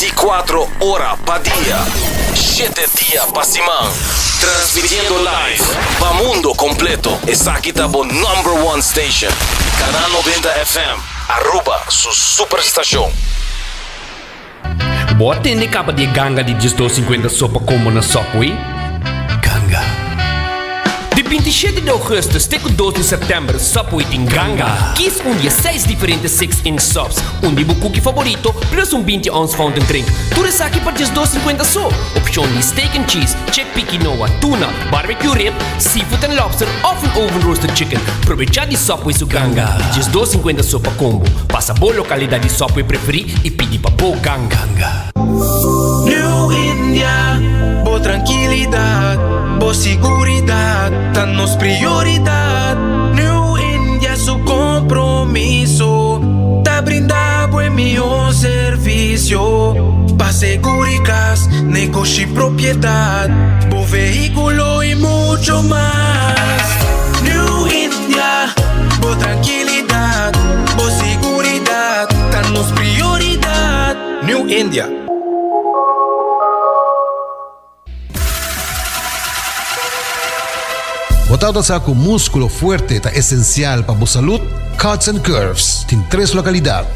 24 horas pa' día, 7 días pa' semana. Transmitiendo live pa' mundo completo. Esa aquí está por number one station. Canal 90 FM, Aruba, su superestación. Bota in de capa de ganga de 250 sopa como na Subway? Ganga. De 27 de augustus até 2 de setembro, Subway tem ganga. Kies onde 6 diferentes 6-inch subs. Onde o cookie favorito, plus 20 ounce fountain drink. Tudo isso aqui para 2,50 só. Opção de steak and cheese, chickpea quinoa, tuna, barbecue rib, seafood and lobster of an oven roasted chicken. Aproveitar de Subway su ganga. 2,50 só para combo. Passa boa localidade de Subway preferir e pedir para boa ganga. New India, boa tranquilidad, boa seguridad, danos prioridad. New India, su compromiso, te brinda buen mejor servicio. Pa' seguridad, negocio y propiedad, buen vehículo y mucho más. New India, boa tranquilidad, boa seguridad, danos prioridad. New India. Botado sa com músculo fuerte ta esencial para a saúde, Cuts and Curves tem 3 localidades.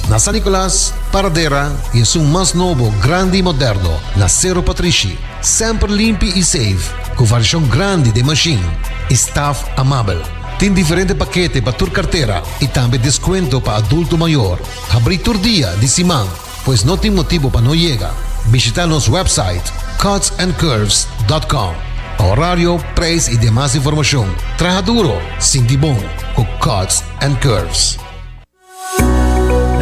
Na San Nicolás, Paradera e em seu mais novo, grande e moderno, na Cerro Patrici. Sempre limpo e safe, com variação grande de machine e staff amável. Tem diferentes paquetes para tua carteira e também desconto para adulto maior. Abrir todo dia de semana, pois não tem motivo para não chegar. Visita nosso website cutsandcurves.com. Horário, preço e demais informação. Traja duro, sinti bom, com Cuts and Curves.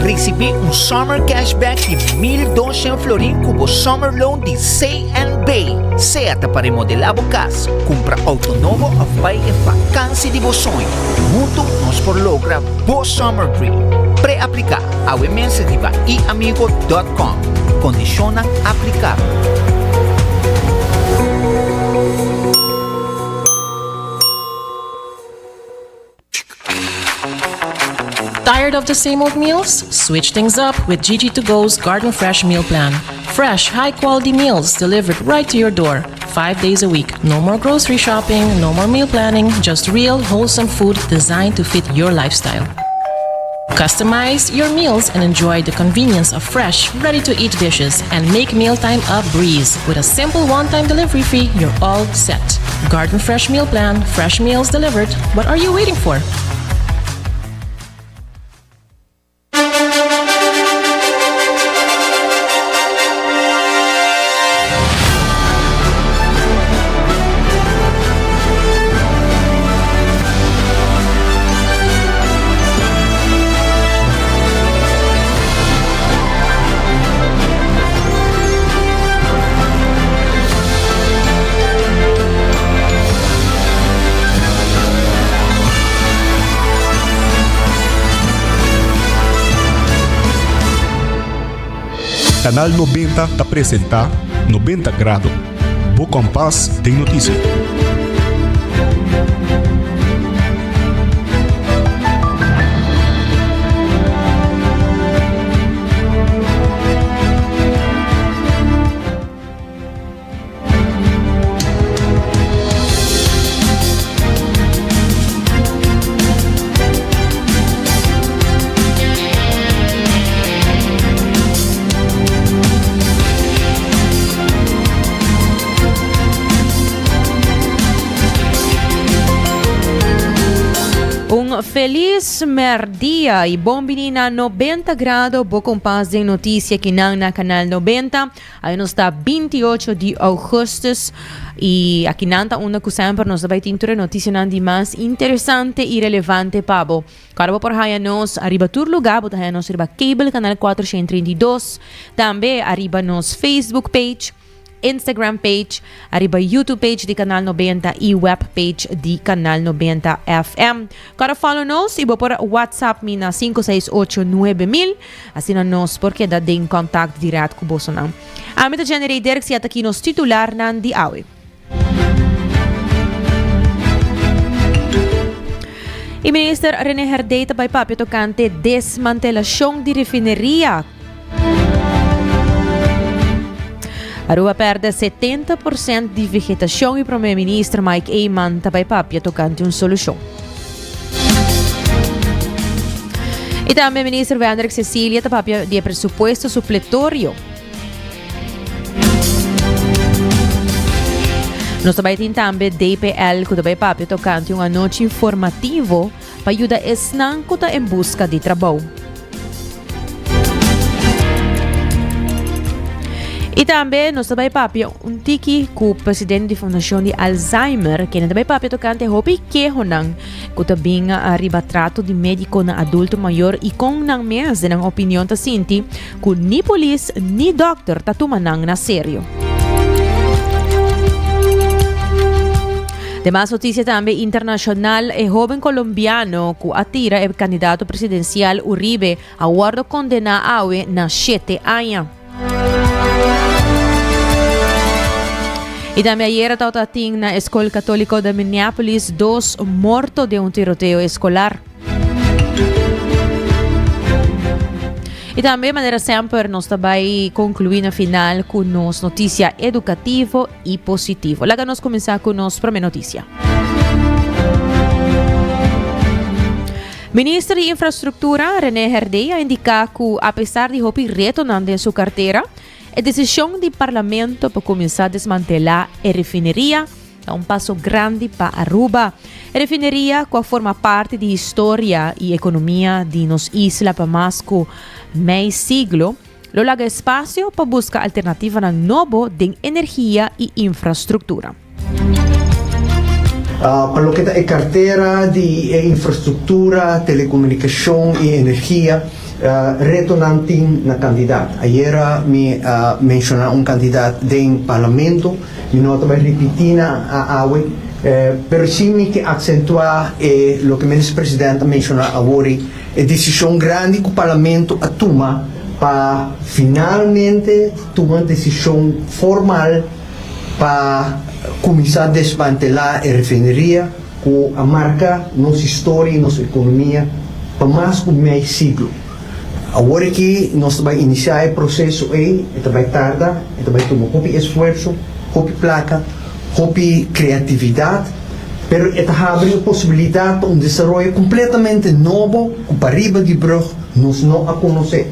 Recebi summer cashback de 1.200 florin com o summer loan de C&B. Certa para remodelar a casa, compra auto novo ou vai em vacância de seu sonho. Junto nós por logra o summer dream. Pré-aplicar ao e-mail riba iamigo.com. Condiciona aplicar. Tired of the same old meals? Switch things up with GG2Go's Garden Fresh Meal Plan. Fresh, high-quality meals delivered right to your door, 5 days a week. No more grocery shopping, no more meal planning, just real, wholesome food designed to fit your lifestyle. Customize your meals and enjoy the convenience of fresh, ready-to-eat dishes and make mealtime a breeze. With a simple one-time delivery fee, you're all set. Garden Fresh Meal Plan, fresh meals delivered. What are you waiting for? Canal 90 apresenta 90 Graus. Bo Compás tem notícia. Feliz merdia e bom menina 90 graus, bo compás de notícia aqui na Canal 90. Aí nós está 28 de agosto e aqui nanta uma que sempre nós vai ter notícia de mais interessante e relevante pabo. Cara por aí nós arriba tur lugar, bota aí nós arriba cable canal 432, também arriba nos Facebook page, Instagram page, arriba YouTube page de Canal 90 e web page de Canal 90 FM. Para follow-nos, iba por WhatsApp mi na 5689000, assim nos porque dá em contato direto com você não. A meta generator que se aqui nos titular nan di awe. E Minister René Herdeta by Papio tocante desmantelação de refineria. Aruba perde 70% de vegetação e o primeiro-ministro Mike Eyman também papia tocante uma solução. E também o ministro Wendrik Cecilia papia de pressuposto supletório. Nós também temos DPL que também papia tocante uma noite informativo para ajudar esnanco em busca de trabalho. E também nós também papia tiki com o presidente da Fundação de Alzheimer, que também papia tocante hopi que honang que também arriba trato de médico na adulto maior e com nang mes na opinião ta sinti que ni polis ni doctor ta tumanang na sério. Demais notícia também internacional, o jovem colombiano que atira o candidato presidencial Uribe aguardo condenado na 7 anos. E também ayer tautating na Escola Católica de Minneapolis 2 mortos de tiroteio escolar. E também, maneira sempre, nós também concluir na final com nos notícia educativa e positiva. Lá nós começar com nossa primeira notícia. Ministro de Infraestrutura René Herdeia indica que, apesar de hopi retornando em sua carteira, a decisão do Parlamento para começar a desmantelar a refineria é um passo grande para Aruba. A refineria, que forma parte da história e economia de nossa isla para mais que meio siglo, lo larga espaço para buscar alternativa nova de energia e infraestrutura. Para lo que é carteira de infraestrutura, telecomunicação e energia, retornante na candidato. Ayer me mencionou candidato do parlamento, me nota vai repetir a AUE, pero sim me que acentuar lo que o ministro-presidente mencionou agora, a decisão grande que o parlamento toma para finalmente tomar decisão formal para começar a desmantelar a refineria com a marca nossa história e nossa economia para mais de meio siglo. Agora que nós vamos iniciar o processo vai tardar, vai tomar muito esforço, muito placa, muito criatividade, mas abre a possibilidade para desenvolvimento completamente novo, que para riba de Brugge nós não a conhecer.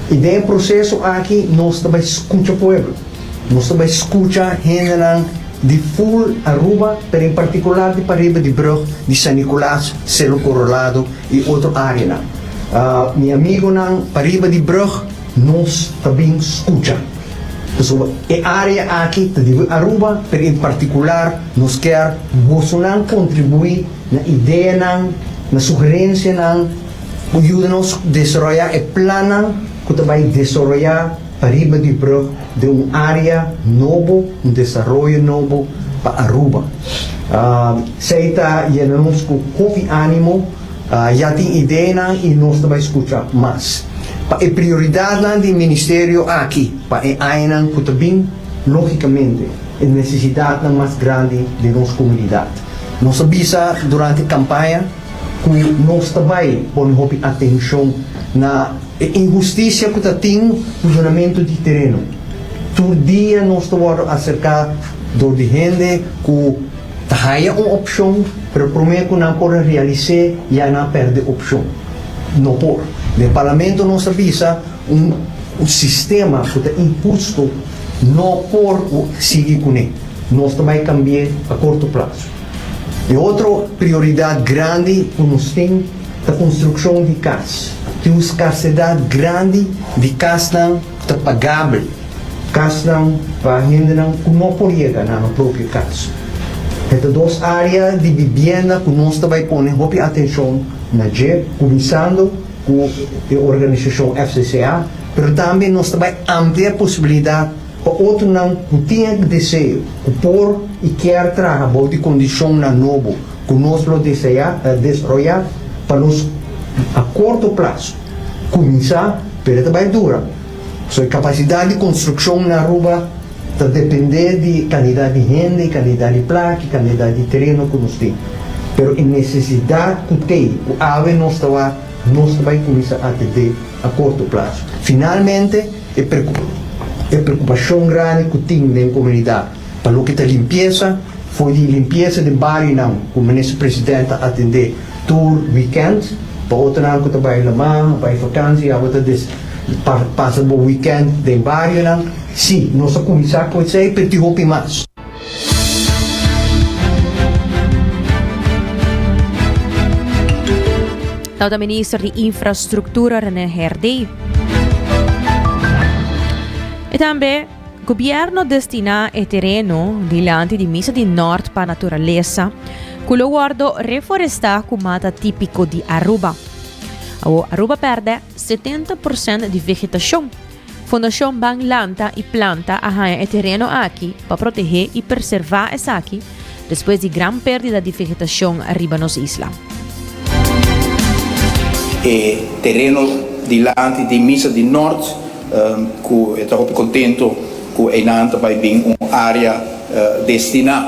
E dentro do processo aqui nós também escuta o povo, nós também escuta gente de full Aruba, mas em particular de para riba de Brugge, de San Nicolás, Cerro Colorado e outra área. Meu amigo nan pariba de Brugge nós também escuta. Então, a área aqui de Aruba, mas em particular nós quer Bolsonaro contribuir na ideia nan, na sugerência nan, ajuda-nos a desenvolver o plano que vai desenvolver pariba de Brugge de uma área nova, desenvolvimento novo para Aruba. Seita e nós com ânimo. Já tem ideia e nós também escutar mais. A prioridade do Ministério aqui, para a AINAN, que também, logicamente, a necessidade mais grande de nossa comunidade. Nós sabemos durante a campanha que nós também pomos atenção na injustiça que tem no funcionamento de terreno. Todo dia nós estamos acerca de gente que há uma opção, mas prometo que não pode realizar e não perde opção. Não pode. No parlamento nós sabemos um sistema que está imposto, não pode seguir com ele. Nós também cambiar a curto prazo. E outra prioridade grande que nós temos é a construção de casas. Tem uma escassez grande de casas que está pagável. Casas para gente que não pode chegar na própria casa. Estas duas áreas de vivenda que nós também ponemos atenção na GEP, começando com a organização FCCA, mas também nós também ampliar a possibilidade para outros que têm desejo, que por e quer trazer boa condição na novo, que nós lo desejar para nós a curto prazo começar, mas também dura. A capacidade de construção na Aruba está depender de quantidade de gente, quantidade de placa, quantidade de terreno que nós temos. Mas a necessidade que tem, a ave nós também começar a atender a curto prazo. Finalmente, é preocupação grande que tem na comunidade. Para o que é limpeza, foi de limpeza de bairro não, o ministro presidente atender tour weekend, para outro não que vai lá, vai vakansie, a outra passa o weekend de bairro não. Sim, nossa comissão pode ser para hopi mais. Da minister de Infrastructura René Herdey. E também o governo destina o terreno diante de Misa de Norte para a natureza, com o guardo reforestar com mata típico de Aruba. Aruba perde 70% de vegetação. Fundação Banglanta e planta arranha o terreno aqui para proteger e preservar essa aqui, depois de grande perda de vegetação arriba nas islas. E terreno dilante di Misa di Nord, que estou contento que Enanta vai vir uma área destinada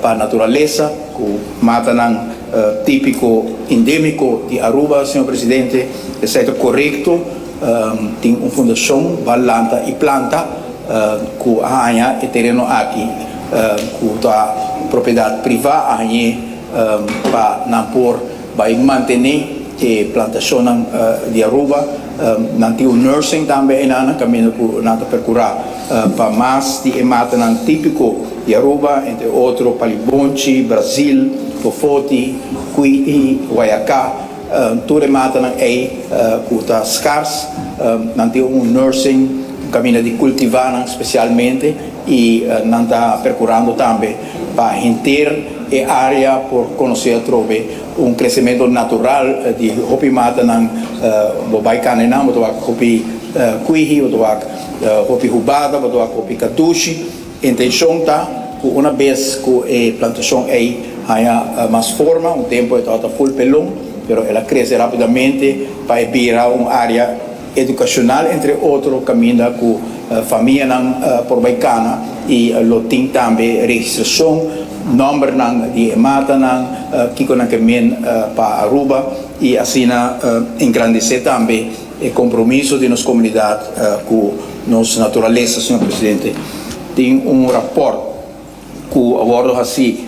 para a natureza, que mata típico endêmico de Aruba, senhor presidente, é certo correto, tem uma fundação, Balanta e planta, que arranha o terreno aqui, que a propriedade privada arranha para não pôr, vai manter e plantação de Aruba, nanti o nursing também na caminho que nada percurar para mais de mata típico de Aruba, entre outros Palibonchi, Brasil, Fofoti, Cuiti, Guayacá, tudo mata aí que está escasso, nanti nursing caminho de cultivar especialmente e não está percurando também para inteiro e área por conhecer trove crescimento natural de hopi mata nang bobai kanena botoak hopi kuihi botoak hopi hubada botoak hopi katushi intenção tá que uma vez que a plantação aí haya mais forma tempo está full pelão pero ela cresce rapidamente para virar uma área educacional entre outros caminho com família por baicana e lo tem também registração número de mata que caminho para Aruba e assim engrandecer também o compromisso de nossa comunidade com nossa natureza, senhor presidente. Tem rapport que aborda assim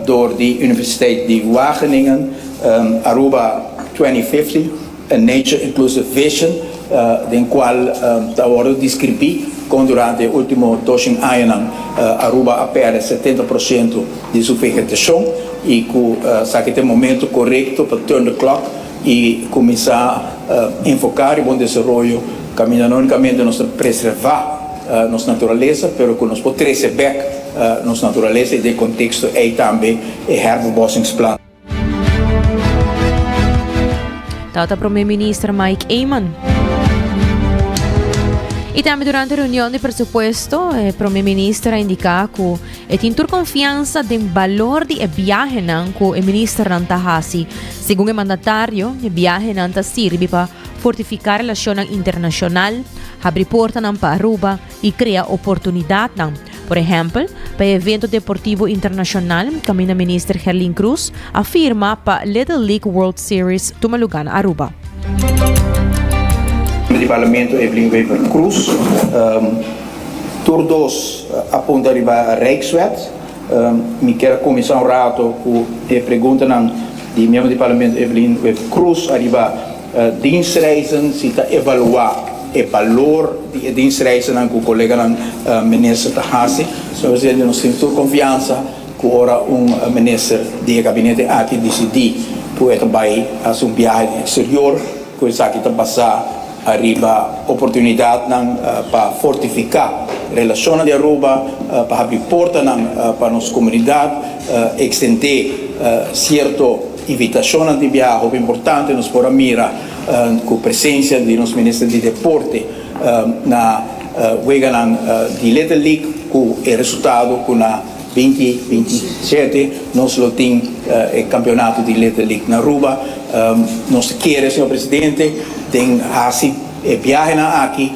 da Universiteit de Wageningen, Aruba 2050, a Nature Inclusive Vision, den qual aborda descrever como durante os últimos 2 anos Aruba perde 70% de sua vegetação e que tem o momento correto para turn the clock e começar a enfocar o bom desenvolvimento, caminhando unicamente para preservar nossa natureza, mas que nós podemos receber nossa natureza e, de contexto, aí também o herbebossingsplan. Tata Primeiro-Ministro Mike Eyman. E também durante a reunião de presupuesto, o Primeiro-Ministro indicou que tem confiança no valor de viagem que o ministro Nantahasi. Segundo o mandatário, a viagem serve para fortificar a relação internacional, abrir portas para Aruba e criar oportunidades. Por exemplo, para o evento deportivo internacional, que o ministro Herlin Cruz afirma para Little League World Series Tumalugan, Aruba. De parlamento Evelyn Weber Cruz, todos apontam para a Rijkswet. Me quero comissão rato que pergunta de membro de parlamento Evelyn Weber Cruz arriba dienstreizen se está evaluar o valor de dienstreizen que o colega ministro Tahasi. Então, nós temos confiança que ora ministro de gabinete aqui decidir que vai fazer viagem exterior, que está passar arriba oportunidade para fortificar a relação de Aruba, para abrir portas para nossa comunidade, estender certa invitação de viagem importante, nos por mira com a presença de nosso ministro de deporte na Weganan de Little League, com o resultado com na 2027 nós temos o campeonato de Little League na Aruba. Nós queremos, senhor presidente, tem assim viagem aqui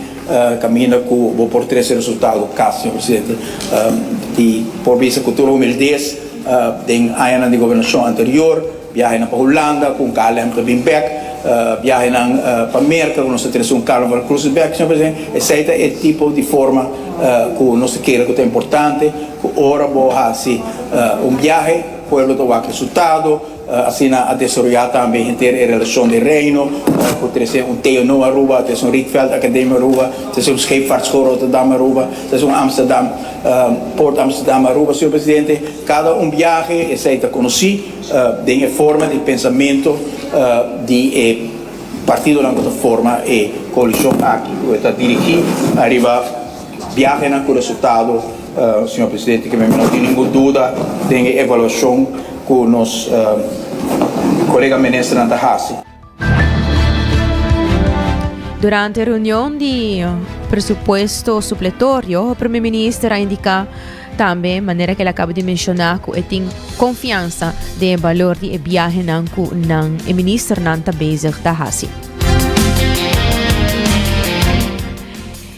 caminho com o por 3 resultados, caso, senhor presidente, de por vista cultura humildez, tem ano de governação anterior, viagem para Holanda com Kalem Kabinbeck, viaje para América, nós temos Carnaval Cruiseback, senhor presidente, esse é o tipo de forma que nós queremos que é importante, que ora vou fazer viaje, pueblo do resultado, assim a desarrollar também ter a relação de reino, que tem TNO Aruba, tem Rietveld Academie Aruba, tem Scheepvaartschool Rotterdam Aruba, tem Amsterdam, Port Amsterdam Aruba, senhor presidente, cada viaje é feita conhecido, tem a forma de pensamento de partido na forma e coalição aqui, que está dirigindo, arriba viaje na com resultado, senhor presidente, que não tem nenhuma dúvida, tem avaliação com nos colega ministro Antahasi. Durante a reunião de presupuesto supletório, o primeiro-ministro indica também, maneira que ele acaba de mencionar, que ele tem confiança de valor de viagem que o ministro Nanta Bezig Tahasi.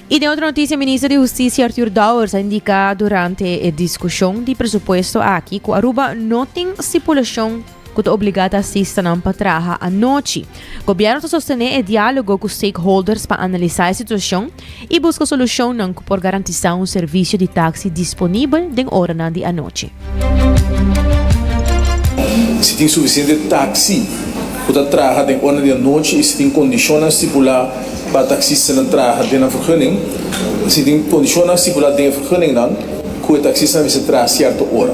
E de outra notícia, o ministro de Justiça Arthur Dowers indica durante a discussão de presupuesto aqui que Aruba não tem estipulação que é obrigada a assistir para trabalhar à noite. O governo está sostener o diálogo com os stakeholders para analisar a situação e buscar solução para garantizar um serviço de táxi disponível de hora da noite. Se tem suficiente táxi para trabalhar de hora da noite e se tem condições estipular para taxista não trabalhar de na vergunning, se tem condições estipular de vergunning dan, que o taxista vai se trabalhar certa hora.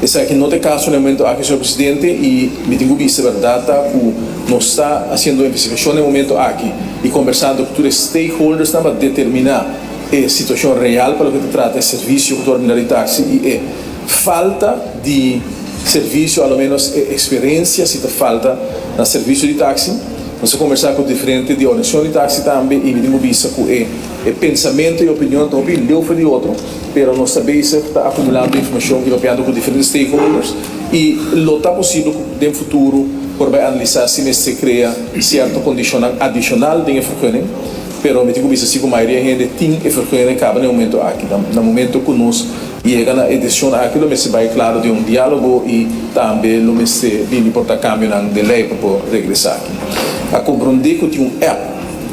Esse aqui não tem caso no momento aqui, senhor presidente, e me tenho visto a verdade que nós está fazendo investigação no momento aqui e conversando com os stakeholders para determinar a situação real para o que trata de serviço de táxi e falta de serviço, ao menos experiência, se falta no serviço de táxi. Nós conversar com diferentes de organização de táxi também e me tenho visto que o pensamento e opinião de um foi de outro, mas nós sabemos que está acumulando informação e opinando com diferentes stakeholders e lo está possível no futuro por analisar se se cria certa condição adicional de vergunning, mas me tenho visto que a maioria da gente tem vergunning acaba no momento aqui, no momento que nós chega na edição aqui, lo se vai claro de diálogo e também lo se bem importa cambio na lei para regressar aqui. A compreender que tem app,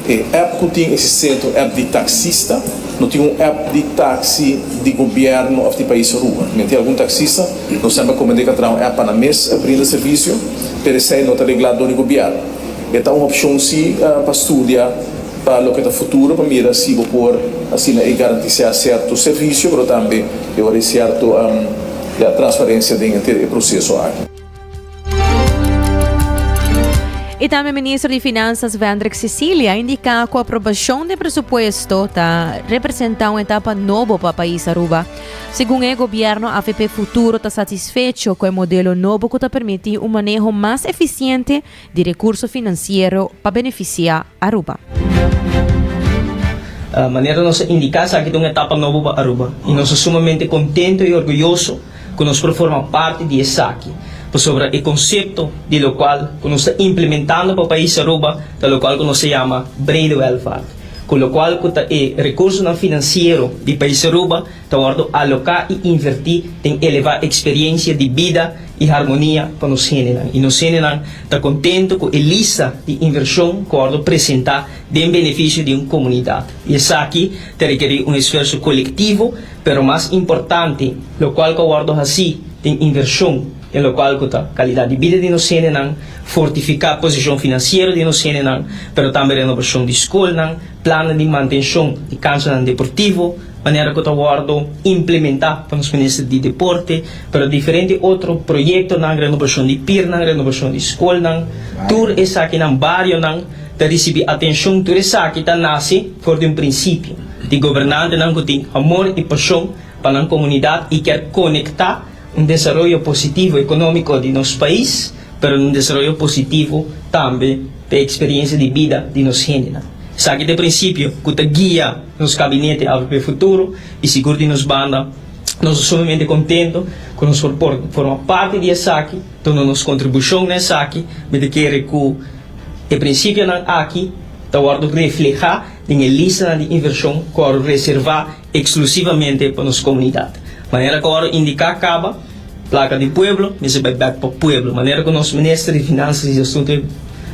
e app que tem esse centro app de taxista, não tem app de táxi de governo de país rua. Tem algum taxista, nós sempre compreender que terá app na mesa, abrindo serviço, para ser não está regulado no governo. Então uma opção sim para estudar para o que é o futuro, para mirar se vou pôr assim e garantir certo serviço, mas também eu certo a transferência do processo aqui. E também o ministro de Finanças, Vendrik Cecilia, indica que a aprovação do presupuesto está representando uma etapa nova para o país Aruba. Segundo o governo, a AFP Futuro está satisfeito com o modelo novo que permite um manejo mais eficiente de recursos financeiros para beneficiar Aruba. A maneira nós indicar que é uma etapa nova para Aruba e nós somos sumamente contentes e orgulhosos que nós formamos parte de SACI. Sobre o conceito de lo qual nós estamos implementando para o país Aruba, do qual nós se chama Brede Welfare, com o qual o recurso financeiro do país Aruba está alocar e invertir em elevar a experiência de vida e harmonia para nós generar. E nós está contente com a lista de inversão que apresentar em benefício de uma comunidade. E isso aqui requer esforço coletivo, mas mais importante, o qual que assim tem inversão em lo qual a qualidade de vida de nós fortificar a posição financeira de nós, mas também renovação de escola, plano de manutenção de campo deportivo, maneira que eu implementar para os ministros de deporte, para diferentes outros projetos, renovação de PIR, renovação de escola, tudo isso aqui no bairro, de receber atenção, tudo isso aqui nasce por um princípio de governante que tem amor e paixão para a comunidade e quer conectar desenvolvimento positivo econômico de nosso país, mas desenvolvimento positivo também da experiência de vida de nossa gente. Sabe de princípio, que guia nos gabinetes AFP Futuro e seguro de nos banda, nós somos sumamente contentes que nós formamos parte de SACI, então nossa contribuição na SACI, mas quer que o princípio aqui está refletir em lista de inversão que é reservar exclusivamente para nossa comunidade. Maneira que agora indicar acaba, placa de pueblo, mas vai back para o pueblo. Maneira que o nosso ministro de Finanças e Assuntos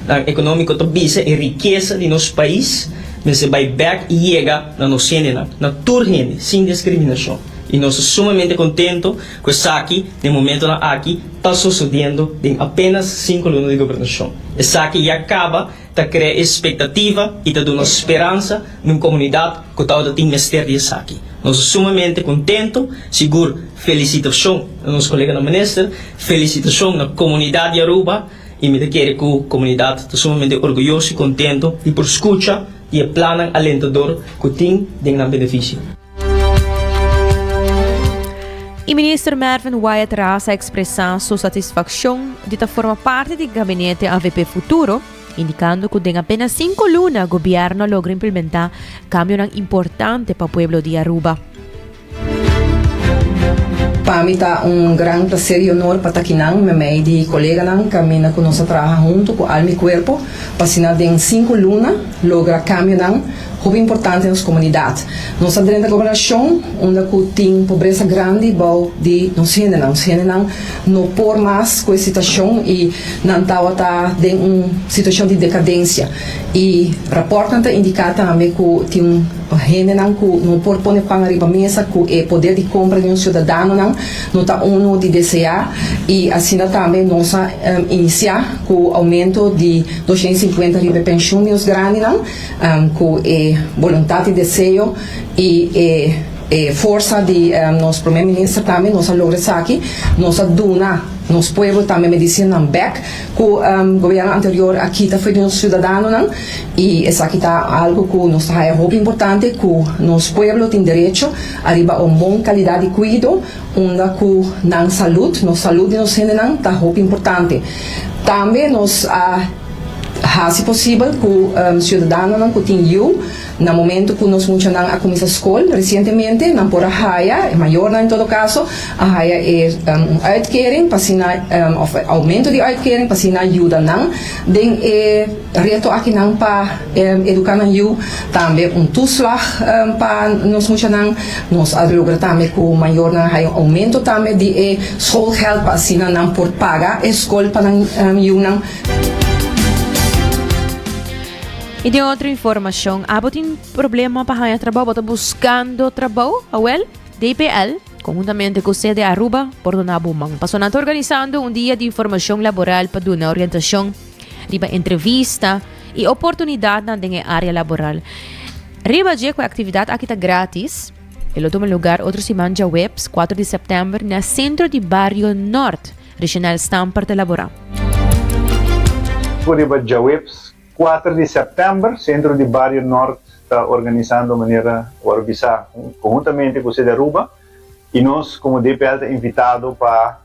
ang econômico to bisa e riqueza de nosso país, mas vai back e chega na nossa na turgente, sem discriminação. E nós somos sumamente contentos com isso aqui, no momento aqui, está sucedendo em apenas 5 anos de governação. Isso aqui já acaba, está criando expectativa e está dando esperança numa comunidade que está dando mistério disso aqui. Nós somos sumamente contentos, seguro, felicitação ao nosso colega na ministra, felicitação na comunidade de Aruba, e me quero que a comunidade está sumamente orgulhosa e contente e por escuta e o plano alentador que tem de benefício. E ministro Mervin Wyatt Rasa expressa sua satisfação de formar parte do gabinete AVP Futuro, indicando que em apenas 5 lunas o governo logra implementar cambios importantes para o povo de Aruba. Para mim está grande prazer e honor para estar aqui meio de colega que conosco trabalha junto com alma e corpo, para sinal em 5 lunas logra cambio muito importante nas comunidades. Nossa dentro da governação, onde tem pobreza grande, bom de não por mais com a situação e não está em uma situação de decadência. E reporta indica também que tem gente que não pode pôr pão arriba da mesa, que é poder de compra de cidadão não está de desejar e assim também nós iniciar com o aumento de 250 de pensão de os grandes que é vontade e desejo e força de nosso primeiro-ministro também nós logramos aqui nós dona nosso povo também medicina back que o governo anterior aqui foi de um cidadão e essa aqui está algo que nós é muito importante que nosso povo tem direito a arribar a uma boa qualidade de cuidado onde que na saúde nos cidadãos está muito importante também nós se possível que cidadãos que tem no momento que nós funcionamos a começar a escola recentemente não por a raia é maior em todo caso a raia é uitkering para aumento de uitkering para ajuda não den reto aqui não para educar não também toeslag para nós funcionamos nós logramos também com maior na raia aumento também de schoolgeld para não por pagar escola para não E de outra informação, tem problema para ganhar trabalho, está buscando trabalho, DPL, conjuntamente com o sede Aruba, por Donabumang. Passou organizando dia de informação laboral para dar orientação, entrevista e oportunidade na área laboral. Riba dia com a atividade aqui está grátis. Ele toma lugar outro semana de webs, 4 de setembro, no centro de Barrio Norte, regional Stamper de Laboral. Riba dia webs 4 de setembro, Centro de Barrio Norte está organizando de maneira organizada conjuntamente com o sede Aruba e nós, como DPL, está invitado para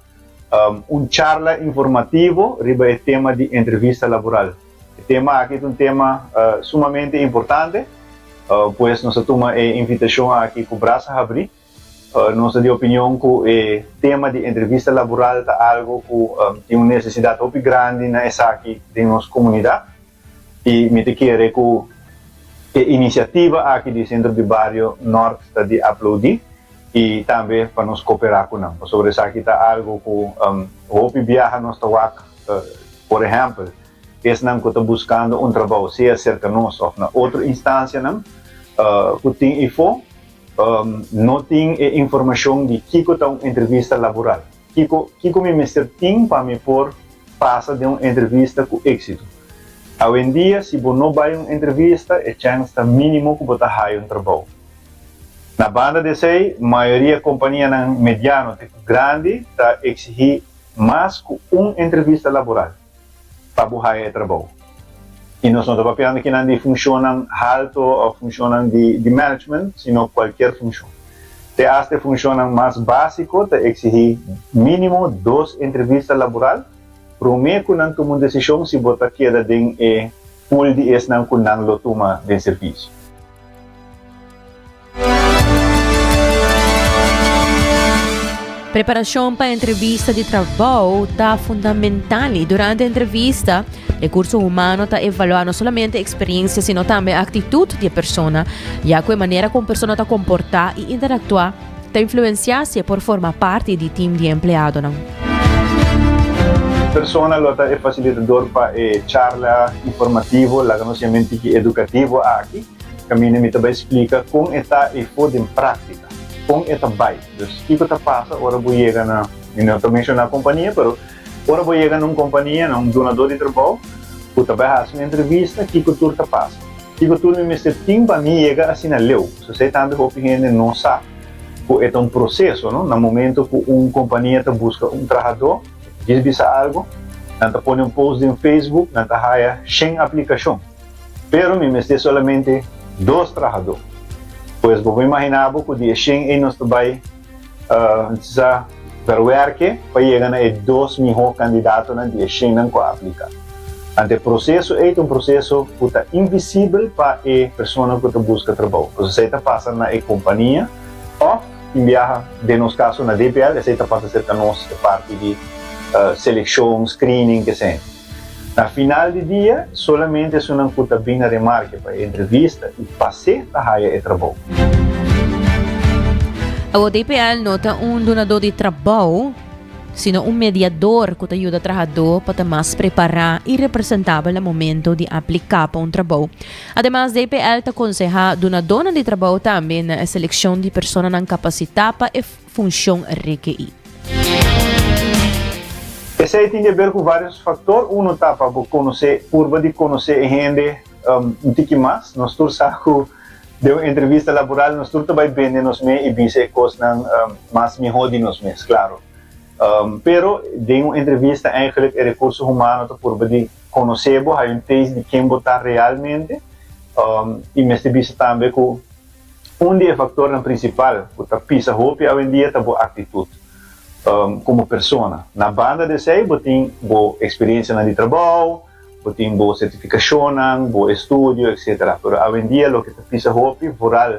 charla informativo sobre o tema de entrevista laboral. O tema aqui é tema sumamente importante, pois nós tomamos a invitação aqui com o braço abrir. Nossa opinião que o tema de entrevista laboral é algo que tem uma necessidade muito grande nessa aqui de nossa comunidade. E me quero que a iniciativa aqui do Centro de Barrio Norte está de aplaudir e também para nos cooperar com nós. Sobre isso aqui está algo que o viaja nós está por exemplo, esse não que está buscando trabalho, seja cerca de nós ou na outra instância não, que tem info, não tem informação de que está uma entrevista laboral. Que me mestre tem para me pôr passa de uma entrevista com êxito. Hoje em dia, se você não vai a uma entrevista, a chance está mínimo que você vai trabalho. Na banda de sei, a maioria da companhia mediana e grande está exigir mais que uma entrevista laboral para você trabalho. E nós não estamos falando que não funcionam alto ou funcionam de management, sino qualquer função. Até funcionam mais básico, está exigir mínimo 2 entrevistas laborais. Prometo que tomar decisão se você quer em pool de esse não lo toma de serviço. Preparação para a entrevista de trabalho está fundamental e durante a entrevista, o recurso humano está evaluando não somente a experiência, sino também a atitude da pessoa, já que a maneira como a pessoa está comportar e interactuar está influenciada por formar parte do time de empregado. persona lota é facilitador para charla informativo, lá conhecimento educativo aqui. Caminho me também explica como está e pôr em prática, como está vai. Então, o que está passa, ora vou chegar na, não estou mencionando a companhia, mas ora vou chegar numa companhia, num donador de trabalho, vou também fazer uma entrevista, que tudo está passa. Que tudo me mostra tempo para mim chegar assim na leu. Se você também o gente não sabe, é um processo, não? No momento que uma companhia está busca trabalhador, diz algo, não põe post em Facebook, não há 100 aplicação. Pero me mostra solamente 2 trabalhadores. Pois vou imaginar que dia 100 e nós também verwerken para chegar a 2 melhores candidatos na dia 100 não aplicar. Ante processo é um processo que está invisível para a pessoa que busca trabalho. Você está passando na companhia ou enviar, de nosso caso, na DPL, você está passando cerca de nós, parte de seleção, screening, que seja. Na final do dia, solamente se não está bem na remarca para a entrevista e passar a raia de trabalho. O DPL nota donador de trabalho, sino mediador que te ajuda a trabalhador para mais preparar e representável no momento de aplicar para trabalho. Además, DPL te aconseja donador de trabalho também na seleção de pessoas não capacitadas para a função requerida. Esse aí tem a ver com vários fatores. Está para conhecer, curva de conhecer gente um pouco mais. Nós todos sabemos de uma entrevista laboral, nós todos também vendemos e vemos coisas mais melhor de nós mesmos, claro. Pero de uma entrevista, eigenlijk, recursos humanos está curva de conhecer, há teste de quem está realmente. E me vista também que dos fatores principais que está pisa hoje em dia está a atitude. Como pessoa. Na banda de sei, tem boa experiência no trabalho, tem boa certificação, bom estudo, etc. Mas hoje em dia, o que está pisa hoje, voral,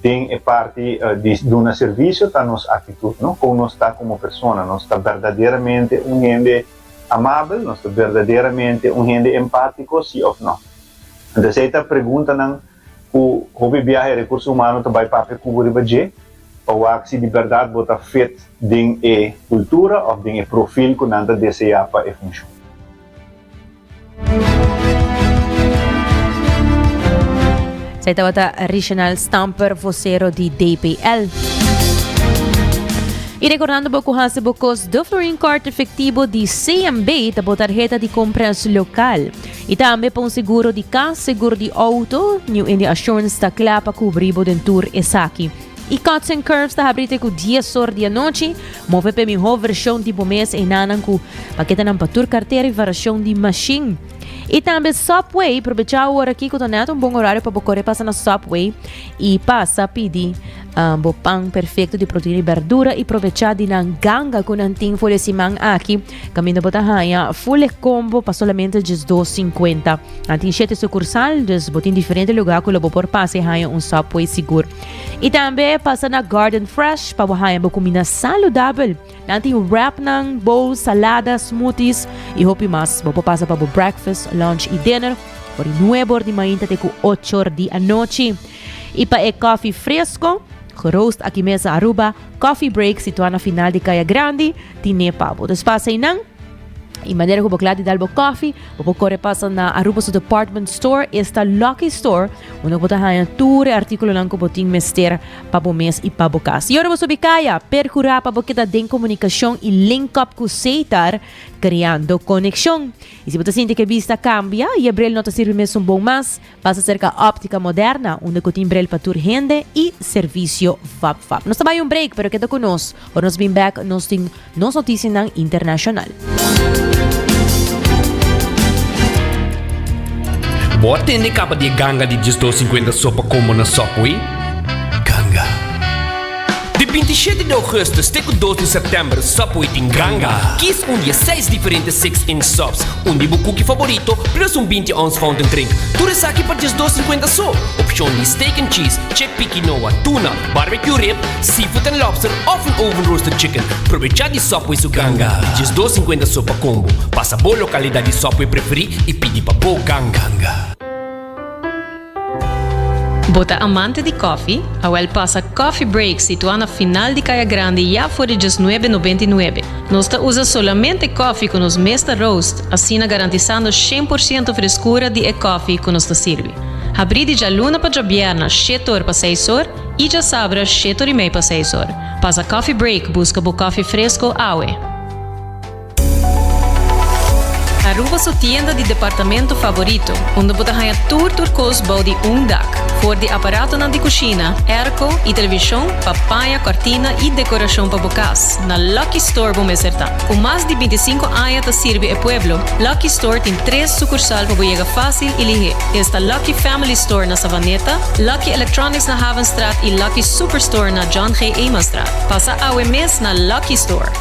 tem parte de um serviço, está nossa atitude, não? Como nós está como pessoa, nós está verdadeiramente gente amável, nós está verdadeiramente gente empático, sim ou não. Então, essa pergunta, o hobby viagem recursos humanos também para cobrir budget, ou se de verdade está feito em a cultura ou em a perfil que nada deseja para a função. Sa ito Regional Stamper, vocero de DPL. E recordando po kung hasa bukos do Flooring Card efektibo di CMB tabo tarjeta de compras local. Itambe pong seguro di ka, seguro di auto, New India Assurance ta klapa kubribo den tour esaki. E Cuts and Curves ta habrite ku 10 horas da noite, move pe minho versão de mês e nanan ku paketa ng patur carteira e variação de machine. E também Subway, aproveitar o hora aqui que eu tenho bom horário para você passar na Subway e passa a pedir o pão perfeito de proteína e verdura e aproveitar de na ganga com anting folha simang aqui, caminho para tahanha, full combo para solamente $2.50. Anting 7 sucursal, botin diferente lugar que lobo por passe hanha Subway seguro. E também passa na Garden Fresh para hanha ba comida saudável. Anting wrap ng bowl, salada, smoothies e hope mas bo passa para breakfast, lunch e dinner por 9 de manhã até 8 da noite. E para o coffee fresco, roast aqui mesa Aruba, coffee break situado na final de Caia Grande, tine pabo. Despaça inang, e maneira que o boclado de albo coffee, o corre passa na Aruba su department store, esta Lucky Store, onde o botahanha tudo artículo lang ko boting mester pabo mes e pabo kas. E ora você bicaya, percura pabo kita den comunicação e link up com Seitar, criando conexão. E se você sente que a vista cambia, e a Brel nota sirve mesmo bom mas, passa cerca óptica moderna, onde cotim Brel para tur rende e serviço VAP. Nós trabalhamos break, pero queda conosco. Ora nós bem back, nós tem nos notícias ng internacional. Bote ni capa de ganga de $2.50 sopa combo na Subway? Ganga. De 27 de agosto até 2 de setembro, Subway tem ganga. Kies dia 6 diferentes 6-inch subs, de cookie favorito, plus 20 ounce fountain drink. Tudo isso aqui para $2.50 só. Opção de steak and cheese, chickpea quinoa, tuna, barbecue rib, seafood and lobster, oven roasted chicken. Aproveitar de Subway su ganga. $2.50 sopa combo. Passa boa localidade de Subway preferir e pedir para boa ganga. Bota amante de coffee, Awel pasa Coffee Break situado na final de Caia Grande ya por $19,99. Nós usa solamente coffee com os Mesta Roast, assim garantizando 100% frescura de coffee que nos sirve. Abrir de luna para viernes, 7 horas para 6 horas, e já sabra, 7 horas e meia para 6 horas. Passa Coffee Break, busca o coffee fresco, Awe. Aruba sua tienda de departamento favorito, onde você ganha tour turcos body dak, for de aparato na de cozinha, airco e televisão, papaya, cortina e decoração para bocas. Na Lucky Store vamos acertar. Com mais de 25 anos te serve o pueblo, Lucky Store tem 3 sucursal para chegar fácil e ligeiro. Está Lucky Family Store na Savaneta, Lucky Electronics na Havenstraat e Lucky Superstore na John G. Emanstraat. Passa a mes na Lucky Store.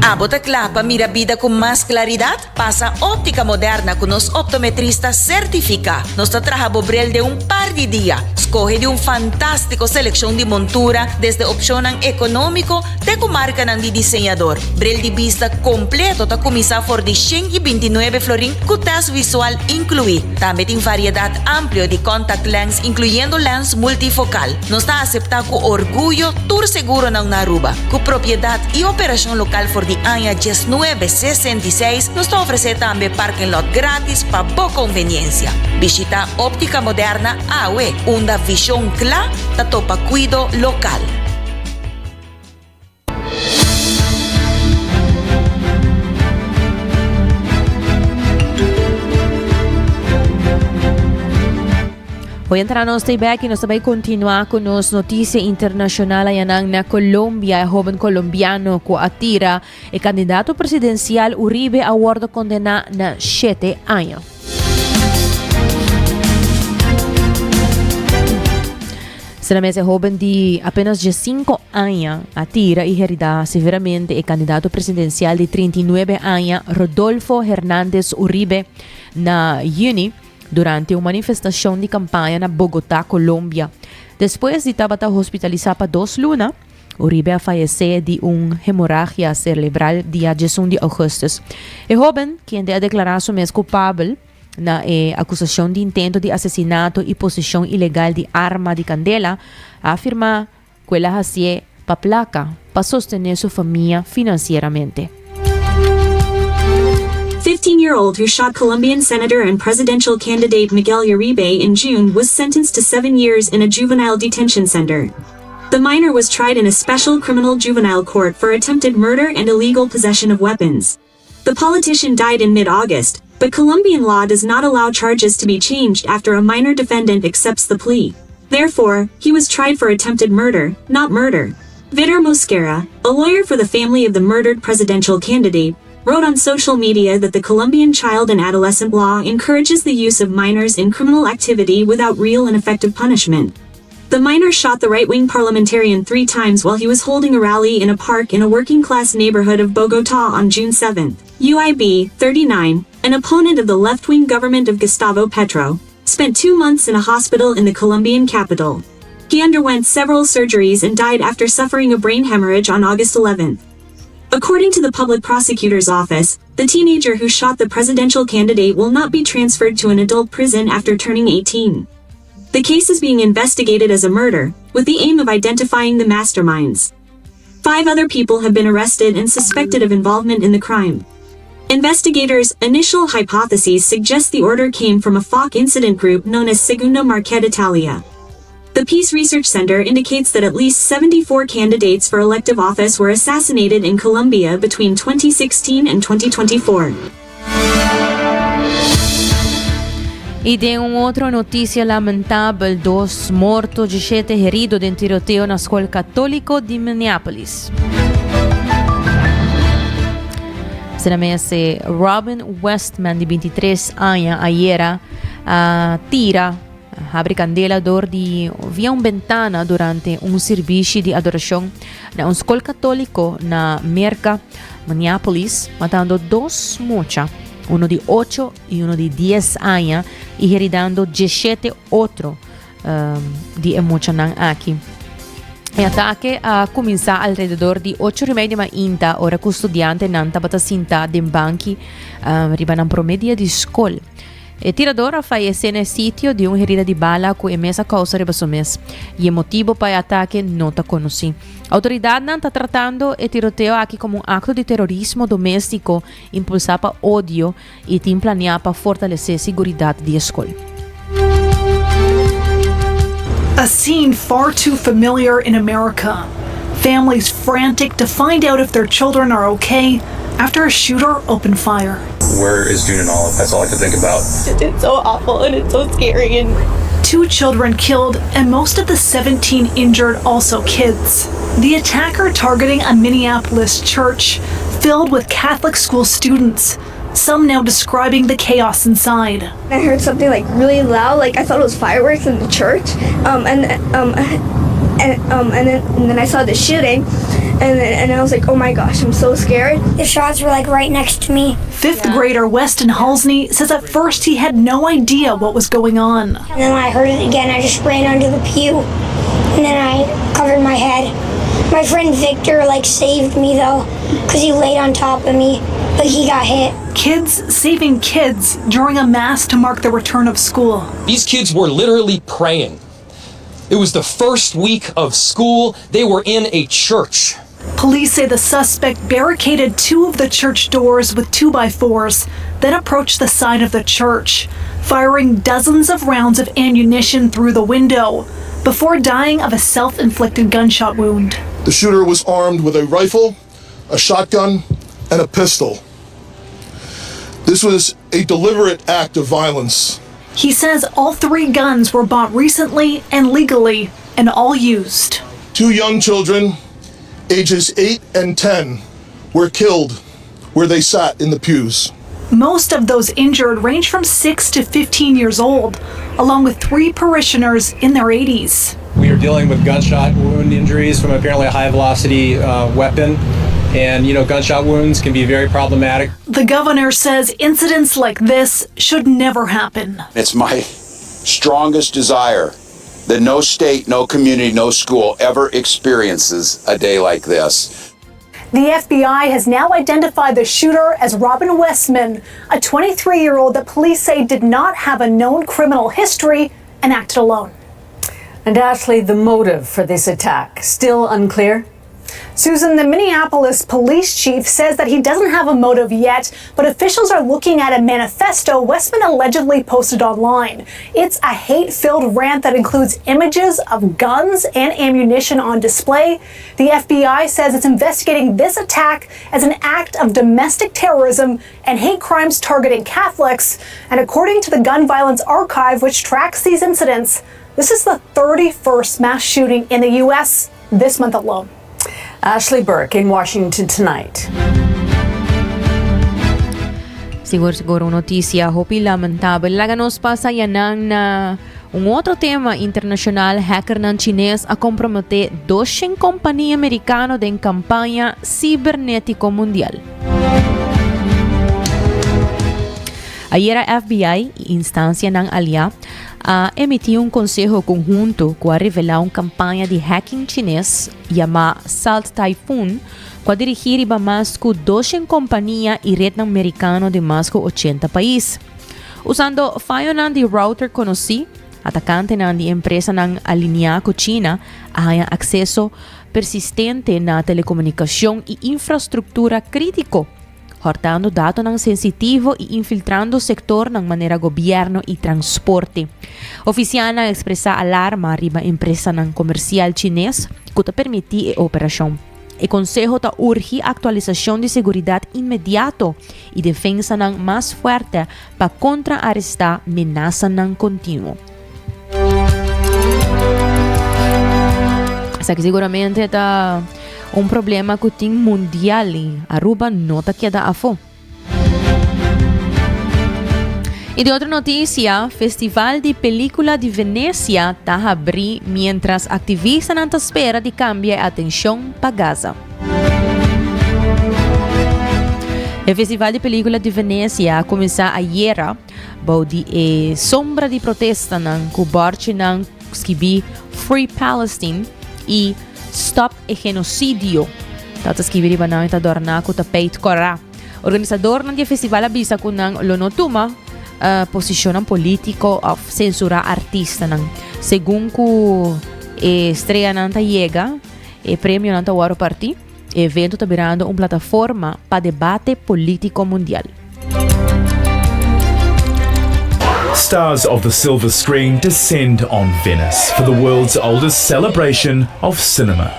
Abota Clapa mira vida con más claridad. Pasa óptica moderna con los optometristas certifica. Nos trabaja bobrel de un par de días. Escoge de un fantástico selección de montura desde opción económico de comarca de diseñador. Brel de vista completo ta comisa for de 129 florin con test visual incluido. También tiene variedad amplio de contact lens incluyendo lens multifocal. Nos está aceptado con orgullo tour seguro en Aruba. Con propiedad y operación local for de año 1966 nos ofrece también parking lot gratis para boa conveniencia. Visita Óptica Moderna AWE, una visión clara de topa cuido local. Hoy entramos back y nos vai continuar con las noticias internacionales en Colombia. El joven colombiano que atira el candidato presidencial Uribe a guarda condena na 7 años. Ese joven de apenas 5 años atira y herida severamente el candidato presidencial de 39 años Rodolfo Hernández Uribe na Juni durante una manifestación de campaña en Bogotá, Colombia. Después de estar hospitalizado para 2 lunas, Uribe falleció de una hemorragia cerebral día 11 de agosto. El joven, quien ha declarado su mes culpable na acusación de intento de asesinato y posesión ilegal de arma de candela, afirma que la hacía para placa para sostener su familia financieramente. 15-year-old who shot Colombian senator and presidential candidate Miguel Uribe in June was sentenced to 7 years in a juvenile detention center. The minor was tried in a special criminal juvenile court for attempted murder and illegal possession of weapons. The politician died in mid-August, but Colombian law does not allow charges to be changed after a minor defendant accepts the plea. Therefore, he was tried for attempted murder, not murder. Vitor Mosquera, a lawyer for the family of the murdered presidential candidate, wrote on social media that the Colombian child and adolescent law encourages the use of minors in criminal activity without real and effective punishment. The minor shot the right-wing parliamentarian 3 times while he was holding a rally in a park in a working-class neighborhood of Bogotá on June 7. UIB, 39, an opponent of the left-wing government of Gustavo Petro, spent 2 months in a hospital in the Colombian capital. He underwent several surgeries and died after suffering a brain hemorrhage on August 11. According to the public prosecutor's office, the teenager who shot the presidential candidate will not be transferred to an adult prison after turning 18. The case is being investigated as a murder, with the aim of identifying the masterminds. 5 other people have been arrested and suspected of involvement in the crime. Investigators' initial hypotheses suggest the order came from a FARC incident group known as Segunda Marqueta Italia. The Peace Research Center indicates that at least 74 candidates for elective office were assassinated in Colombia between 2016 and 2024. Y de una otra noticia lamentable, 2 muertos y 7 heridos en tiroteo en la escuela católica de Minneapolis. Se llama Robin Westman, de 23 años, ayer tira abre candela de via una ventana durante un servicio de adoración en una escuela católica na Merca, Minneapolis, matando 2 muchachos, uno de 8 y uno de 10 años, y heriendo 17 otros de muchachos aquí. El ataque comenzó alrededor de 8:30 de mañana, hora que estudiantes non estaban sentados en banchi, arrivano a promedio di scuola. El tirador fallece en el sitio de una herida de bala que emesa causa de basomes y el motivo para el ataque no está conocido. La autoridad está tratando el tiroteo aquí como un acto de terrorismo doméstico impulsado por odio y tiene planeado para fortalecer la seguridad de la escuela. A scene far too familiar in America. Families frantic to find out if their children are okay after a shooter opened fire. Where is June and Olive? That's all I could think about. It's so awful and it's so scary. And 2 children killed and most of the 17 injured, also kids. The attacker targeting a Minneapolis church filled with Catholic school students. Some now describing the chaos inside. I heard something like really loud, like I thought it was fireworks in the church. And then I saw the shooting, and I was like, oh my gosh, I'm so scared. The shots were like right next to me. 5th grader Weston Halsney says at first he had no idea what was going on. And then when I heard it again, I just ran under the pew, and then I covered my head. My friend Victor saved me though, because he laid on top of me, but he got hit. Kids saving kids during a mass to mark the return of school. These kids were literally praying. It was the first week of school. They were in a church. Police say the suspect barricaded 2 of the church doors with 2x4s, then approached the side of the church, firing dozens of rounds of ammunition through the window, before dying of a self-inflicted gunshot wound. The shooter was armed with a rifle, a shotgun, and a pistol. This was a deliberate act of violence. He says all 3 guns were bought recently and legally, and all used. 2 young children, ages 8 and 10, were killed where they sat in the pews. Most of those injured range from 6 to 15 years old, along with 3 parishioners in their 80s. We are dealing with gunshot wound injuries from apparently a high-velocity weapon. And, gunshot wounds can be very problematic. The governor says incidents like this should never happen. It's my strongest desire that no state, no community, no school ever experiences a day like this. The FBI has now identified the shooter as Robin Westman, a 23-year-old that police say did not have a known criminal history and acted alone. And Ashley, the motive for this attack, still unclear? Susan, the Minneapolis police chief says that he doesn't have a motive yet, but officials are looking at a manifesto Westman allegedly posted online. It's a hate-filled rant that includes images of guns and ammunition on display. The FBI says it's investigating this attack as an act of domestic terrorism and hate crimes targeting Catholics. And according to the Gun Violence Archive, which tracks these incidents, this is the 31st mass shooting in the U.S. this month alone. Ashley Burke in Washington tonight. Siguro noticia, hopi lamentable. Laganos pa sa yanang na outro tema internacional, hacker ng Chines a comprometer 200 companhia americano em campanha cibernético mundial. Ayer a FBI, instância ng ALIA, emitiu consejo conjunto que revelou uma campanha de hacking chinês chamada Salt Typhoon, que dirigir mais que 200 companhias e rede americana de mais que 80 países. Usando falho de router conhecido, atacante de empresa alinhada com China, há acesso persistente na telecomunicação e infraestrutura crítico, hortando dados sensitivos e infiltrando o sector de maneira governo e transporte. Oficial expressa alarma arriba empresa comercial chinês que te permite a operação. O Conselho urge atualização de segurança imediato e defesa mais forte para contrarrestar ameaça contínua. Isso aqui seguramente está problema que tem mundial e Aruba não está queda a fo. E de outra notícia, Festival de Película de Venecia está a abrir mientras activistas estão à espera de cambiar a atenção para Gaza. O Festival de Película de Venecia começou ayer, de sombra de protesta que borte escrevi Free Palestine e Stop e Genocidio. Tata escrever iba na itador na ko tapeit kora. Organisador ng festival abisa ko ng Lonotuma posisyonan politiko of censura artista nang según ku estreia nanta llega prêmio nanta Waro Party, evento tá virando uma plataforma para debate político mundial. Stars of the silver screen descend on Venice for the world's oldest celebration of cinema.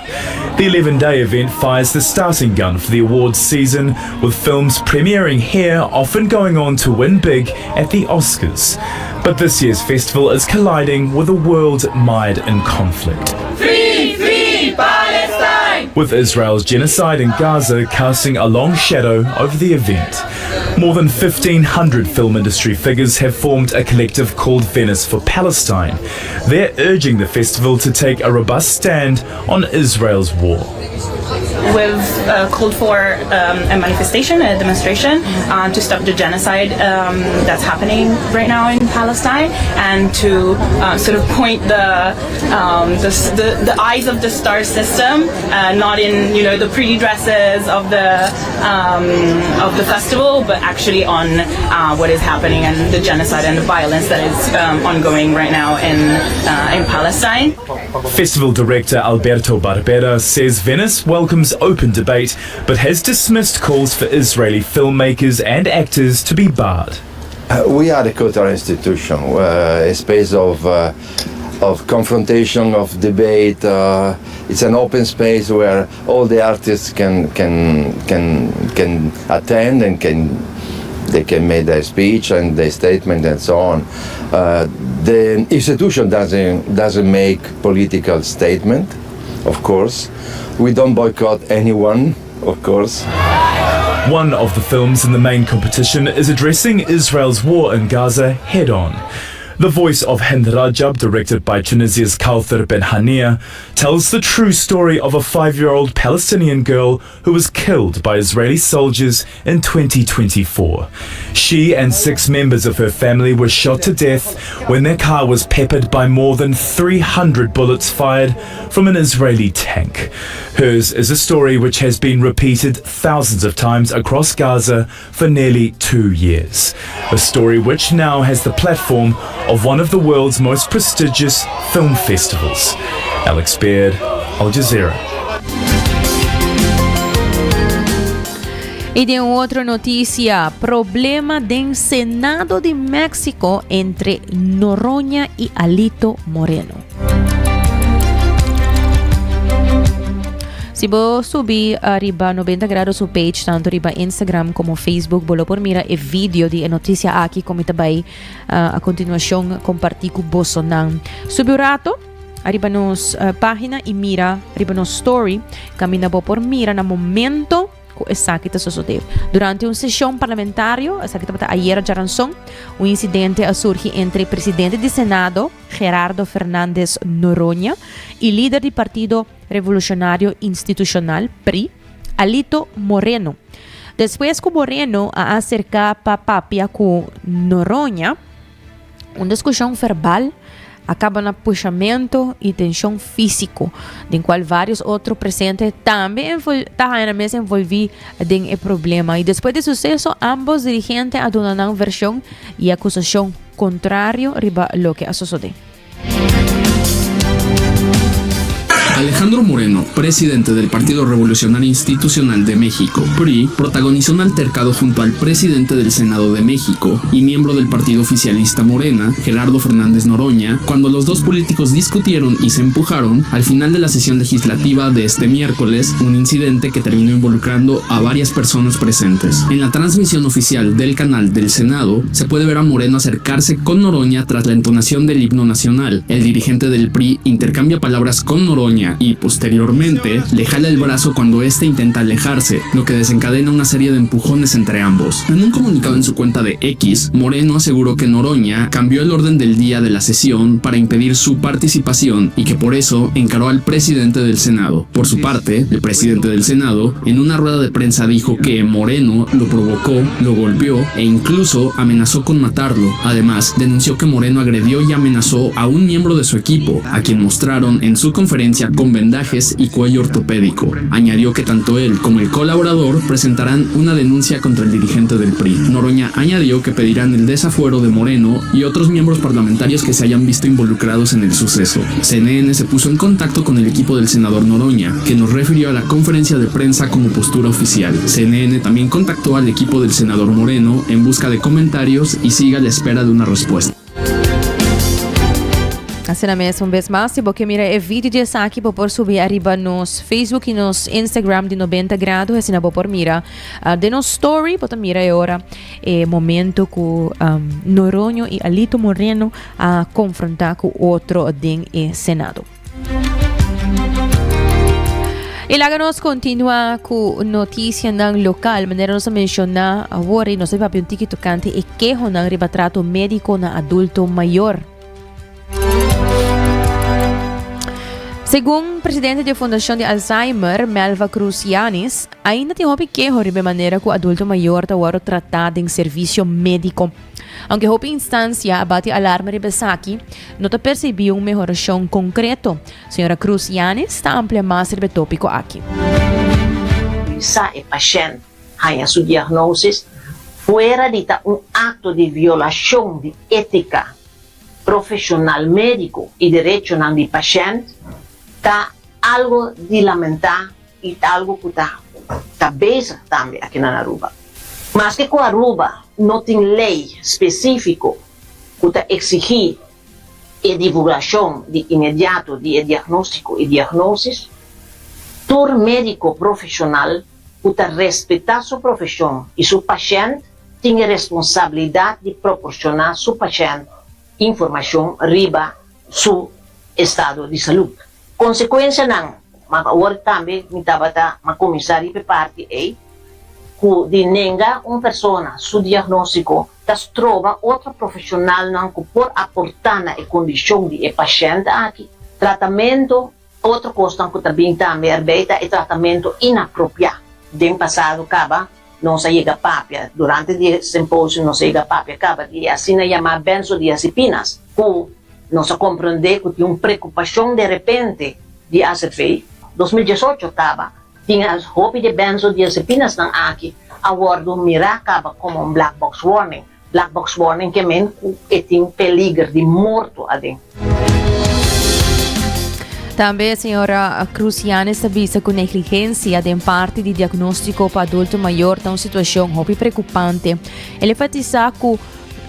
The 11-day event fires the starting gun for the awards season, with films premiering here often going on to win big at the Oscars. But this year's festival is colliding with a world mired in conflict. Free, free Palestine! With Israel's genocide in Gaza casting a long shadow over the event. More than 1,500 film industry figures have formed a collective called Venice for Palestine. They're urging the festival to take a robust stand on Israel's war. We've called for a manifestation, a demonstration to stop the genocide that's happening right now in Palestine, and to sort of point the eyes of the star system, not in the pretty dresses of the festival, but actually on what is happening and the genocide and the violence that is ongoing right now in Palestine. Festival director Alberto Barbera says Venice welcomes open debate, but has dismissed calls for Israeli filmmakers and actors to be barred. We are a cultural institution, a space of confrontation, of debate. It's an open space where all the artists can attend and they can make their speech and their statement and so on. The institution doesn't make political statement, of course. We don't boycott anyone, of course. One of the films in the main competition is addressing Israel's war in Gaza head-on. The Voice of Hind Rajab, directed by Tunisia's Kauthar Ben Hania, tells the true story of a 5-year-old Palestinian girl who was killed by Israeli soldiers in 2024. She and 6 members of her family were shot to death when their car was peppered by more than 300 bullets fired from an Israeli tank. Hers is a story which has been repeated thousands of times across Gaza for nearly 2 years. A story which now has the platform of one of the world's most prestigious film festivals. Alex Baird, Al Jazeera. E de outra notícia, problema do Senado de México entre Noronha e Alito Moreno. Se você subir arriba 90 graus o page, tanto arriba Instagram como Facebook, bolo por mira e vídeo de notícia aqui, como também a continuação compartilhar com você. Subi o rato, arriba nos página e mira, arriba nos story, camina por mira na momento que essa aqui está sucedendo. Durante uma sessão parlamentar, essa aqui está ayer já ranção, um incidente surge entre o presidente do Senado, Gerardo Fernández Noronha, e líder do Partido Revolucionário Institucional, PRI, Alito Moreno. Depois que Moreno a acercar para papia com Noronha, uma discussão verbal acaba no puxamento e tensão físico, em qual vários outros presentes também estão envolvidos em problema. E depois do sucesso, ambos dirigentes adonaram versão e acusação contrária riba lo que sucedeu. Alejandro Moreno, presidente del Partido Revolucionario Institucional de México, PRI, protagonizó un altercado junto al presidente del Senado de México y miembro del partido oficialista Morena, Gerardo Fernández Noroña, cuando los dos políticos discutieron y se empujaron al final de la sesión legislativa de este miércoles, un incidente que terminó involucrando a varias personas presentes. En la transmisión oficial del canal del Senado, se puede ver a Moreno acercarse con Noroña tras la entonación del himno nacional. El dirigente del PRI intercambia palabras con Noroña y posteriormente le jala el brazo cuando éste intenta alejarse, lo que desencadena una serie de empujones entre ambos. En un comunicado en su cuenta de X, Moreno aseguró que Noroña cambió el orden del día de la sesión para impedir su participación y que por eso encaró al presidente del Senado. Por su parte, el presidente del Senado en una rueda de prensa dijo que Moreno lo provocó, lo golpeó e incluso amenazó con matarlo. Además, denunció que Moreno agredió y amenazó a un miembro de su equipo, a quien mostraron en su conferencia con vendajes y cuello ortopédico. Añadió que tanto él como el colaborador presentarán una denuncia contra el dirigente del PRI. Noroña añadió que pedirán el desafuero de Moreno y otros miembros parlamentarios que se hayan visto involucrados en el suceso. CNN se puso en contacto con el equipo del senador Noroña, que nos refirió a la conferencia de prensa como postura oficial. CNN también contactó al equipo del senador Moreno en busca de comentarios y sigue a la espera de una respuesta. Assim mesmo, uma vez mais, se você mira o vídeo de aqui, por subir arriba nos Facebook e nos Instagram de 90 graus, assim por mira de nos story, por mira agora momento com Noronha e Alito Moreno a confrontar com outro den Senado. E lá nós continua com notícia não local, maneira nós mencionar agora, nós vamos ver um tique tocante e que não rebatrato médico na adulto maior. Segundo o presidente da Fundação de Alzheimer, Melva Cruz Yanis, ainda tem houve queixa de maneira que o adulto maior está agora tratado em serviço médico. Aunque houve instância abate alarme de Besaki, não está percebendo uma melhoração concreta. Senhora Cruz Yanis está amplia mais sobre o tópico aqui. Sa e paciente hanya su diagnosis fuera de acto de violação de ética profissional médico e direito do paciente, está algo de lamentar e algo que está besa também aqui na Aruba. Mas que com a Aruba não tem lei específica que está exigir a divulgação de imediato de diagnóstico e diagnósis, todo médico profissional que está respeitar sua profissão e seu paciente tem a responsabilidade de proporcionar seu paciente informação riba seu estado de saúde. Consequência não, mas agora também me estava a comissário de parte aí, que de nenga uma pessoa, seu diagnóstico, trova outro profissional não que por aportar na condição de paciente aqui, tratamento, outra coisa que também é tratamento inapropriado. Do passado, acaba, não se chega papia, durante o simpósio não se chega papia, acaba, e assim é chamar benzodiazepinas, que não se compreende que tinha uma preocupação de repente de ACV. 2018 estava, tinha as roupas de benzodiazepinas aqui, agora mira acaba como um black box warning. Black box warning que tem peligro de morto ali. Também a senhora Cruz Yanis avisa que negligência de parte de diagnóstico para adulto maior está uma situação muito preocupante. Ele enfatiza que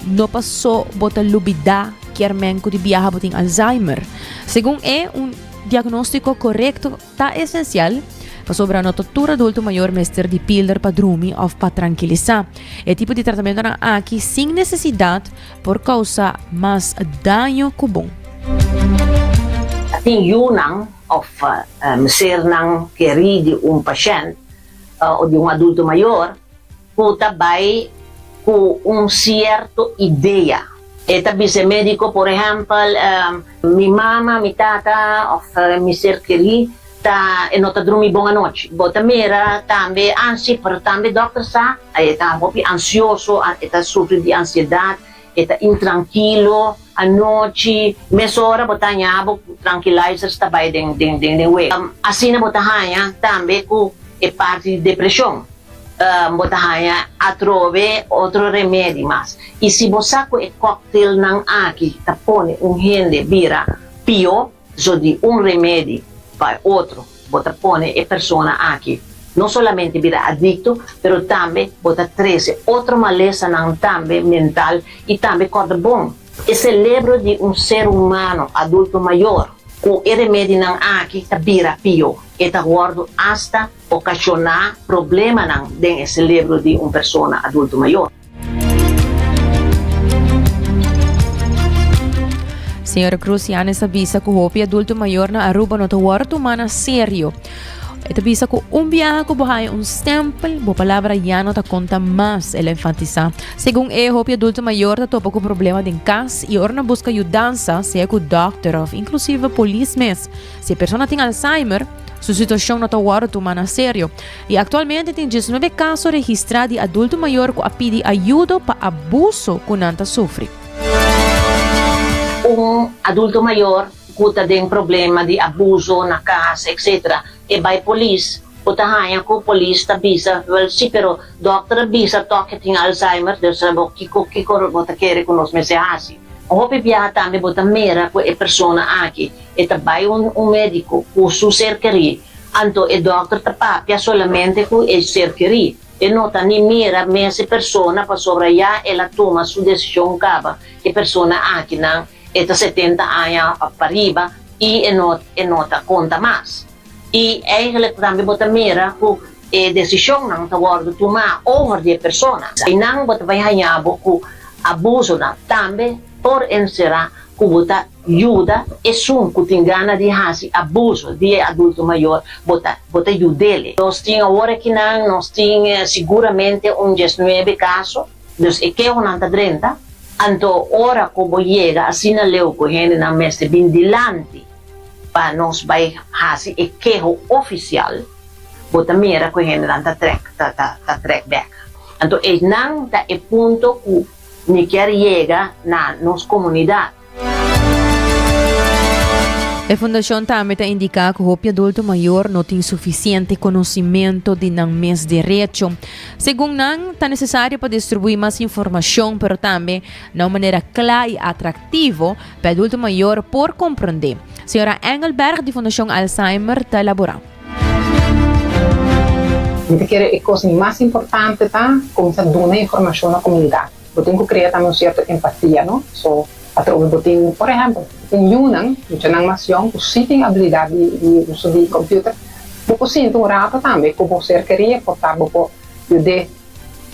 não passou a lubida que armenco de viajar para Alzheimer. Segundo diagnóstico correto está essencial para sobre a tortura adulto maior mestre de píldora para dormir ou para tranquilizar. É tipo de tratamento aqui sem necessidade por causa mais dano que bom. Tem unang of ser nang querer de paciente ou de adulto maior que também com certa ideia. Eta vice médico, por exemplo, mi mama, mi tata, of mi ser querido, não está dormindo boa noite. Bota mira, também ansi, pero também doctor sa, está ansioso, está sofrendo de ansiedade, está intranquilo, a noite, meia hora botanya, tranquilizer está bem den way. Assim na botanya também com parte de depressão. Botanya atrove outro remédio mas. E se você com o cocktail nang aqui, tapone gente vira pior, so de remédio para outro, bota pone a pessoa aqui. Não somente vira adicto, mas também bota 13 outra maleza nang também mental e também corda bom. O cérebro de ser humano adulto maior, com o remédio nang aqui, vira pior. E tá guardo hasta ocasionar problema nang den cérebro de pessoa adulto maior. Senhora Cruz Yanis avisa que o adulto maior na Aruba não está tomando sério. Ito bisa ko viaje ko bahay stempel, bo palavra ya no ta conta más ela enfatiza. Según hopi adulto maior ta topa ko problema din cas e orna busca ayudança, seja com doctor of inclusive police mes. Se a persona tem Alzheimer, sua situação não está agora tomando a sério. E atualmente tem 19 casos registrados de adulto maior que pede ajuda para abuso que não sofre. Adulto maior kuta ding problema di abuso na casa, etc. E by police, putahayan ko police ta bisa, well, si pero doctor bisa toke ting Alzheimer, del sabo kiko bota kere kunos mesehasi. Hopi biata me bota mera ko e persona aqui, e tabay un medico, ku su cercari, anto e doctor tapapia solamente ku e cercari. E nota ni mira mese persona pa sobraya e la toma su decisión cava, che persona aqui na eta 70 anos para arriba e nota conta mais. E eigenlijk também bota mira ku e decisão nang taward tuma over de persona. E nang bota vai hanyabo ku abuso na também por encerrar ku bota ajuda e sun ku tingana de hasi abuso de adulto maior bota ajudele. Nós tinha agora que nós tinha seguramente 19 casos, dus e que 30. Anto ora como llega assim na leu ko hene na mestre bindilanti pa nos vai hasi e quejo oficial bota mira ko hene ta track back. Anto e nang ta e punto ku ni quer llega na nos comunidade. A Fundação também está indica que o adulto maior não tem suficiente conhecimento de não mes direito. Segundo não, está necessário para distribuir mais informação, mas também de uma maneira clara e atrativa para o adulto maior por compreender. Senhora Engelberg, de Fundação Alzheimer, está elaborando. Eu quero que a coisa mais importante tá começar a dar informação à comunidade. Eu tenho que criar também uma certa empatia, não? So, através do tempo, por exemplo, em Yunnan, na nação, o sitting habilidade de uso de computador, eu sinto um rato também, que você queria, portar, poder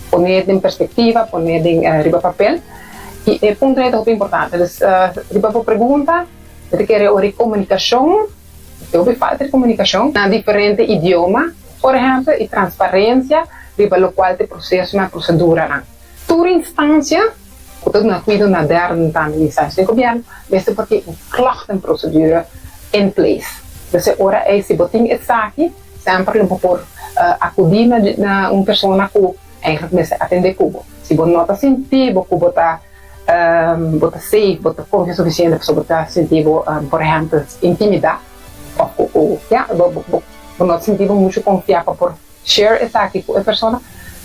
poner em perspectiva, poner em riba papel, e o ponto é muito importante. Riba por pergunta, eu quero a comunicação, eu falta de comunicação, na diferente idioma, por exemplo, e transparência, riba o qual o processo na procedura. Toda instância, porque na cuido na derde também instância do governo, mesmo porque o klachtenprocedure in place. Dus ora é se boting het aqui, sempre por acudir na uma pessoa que eigenlijk mensen atender cubo. Se você não está sentindo, cubo está safe, bota confiança suficiente para botar sentido, por exemplo, intimidade, ou ja, não sentido muito confiável por share essa aqui com a pessoa.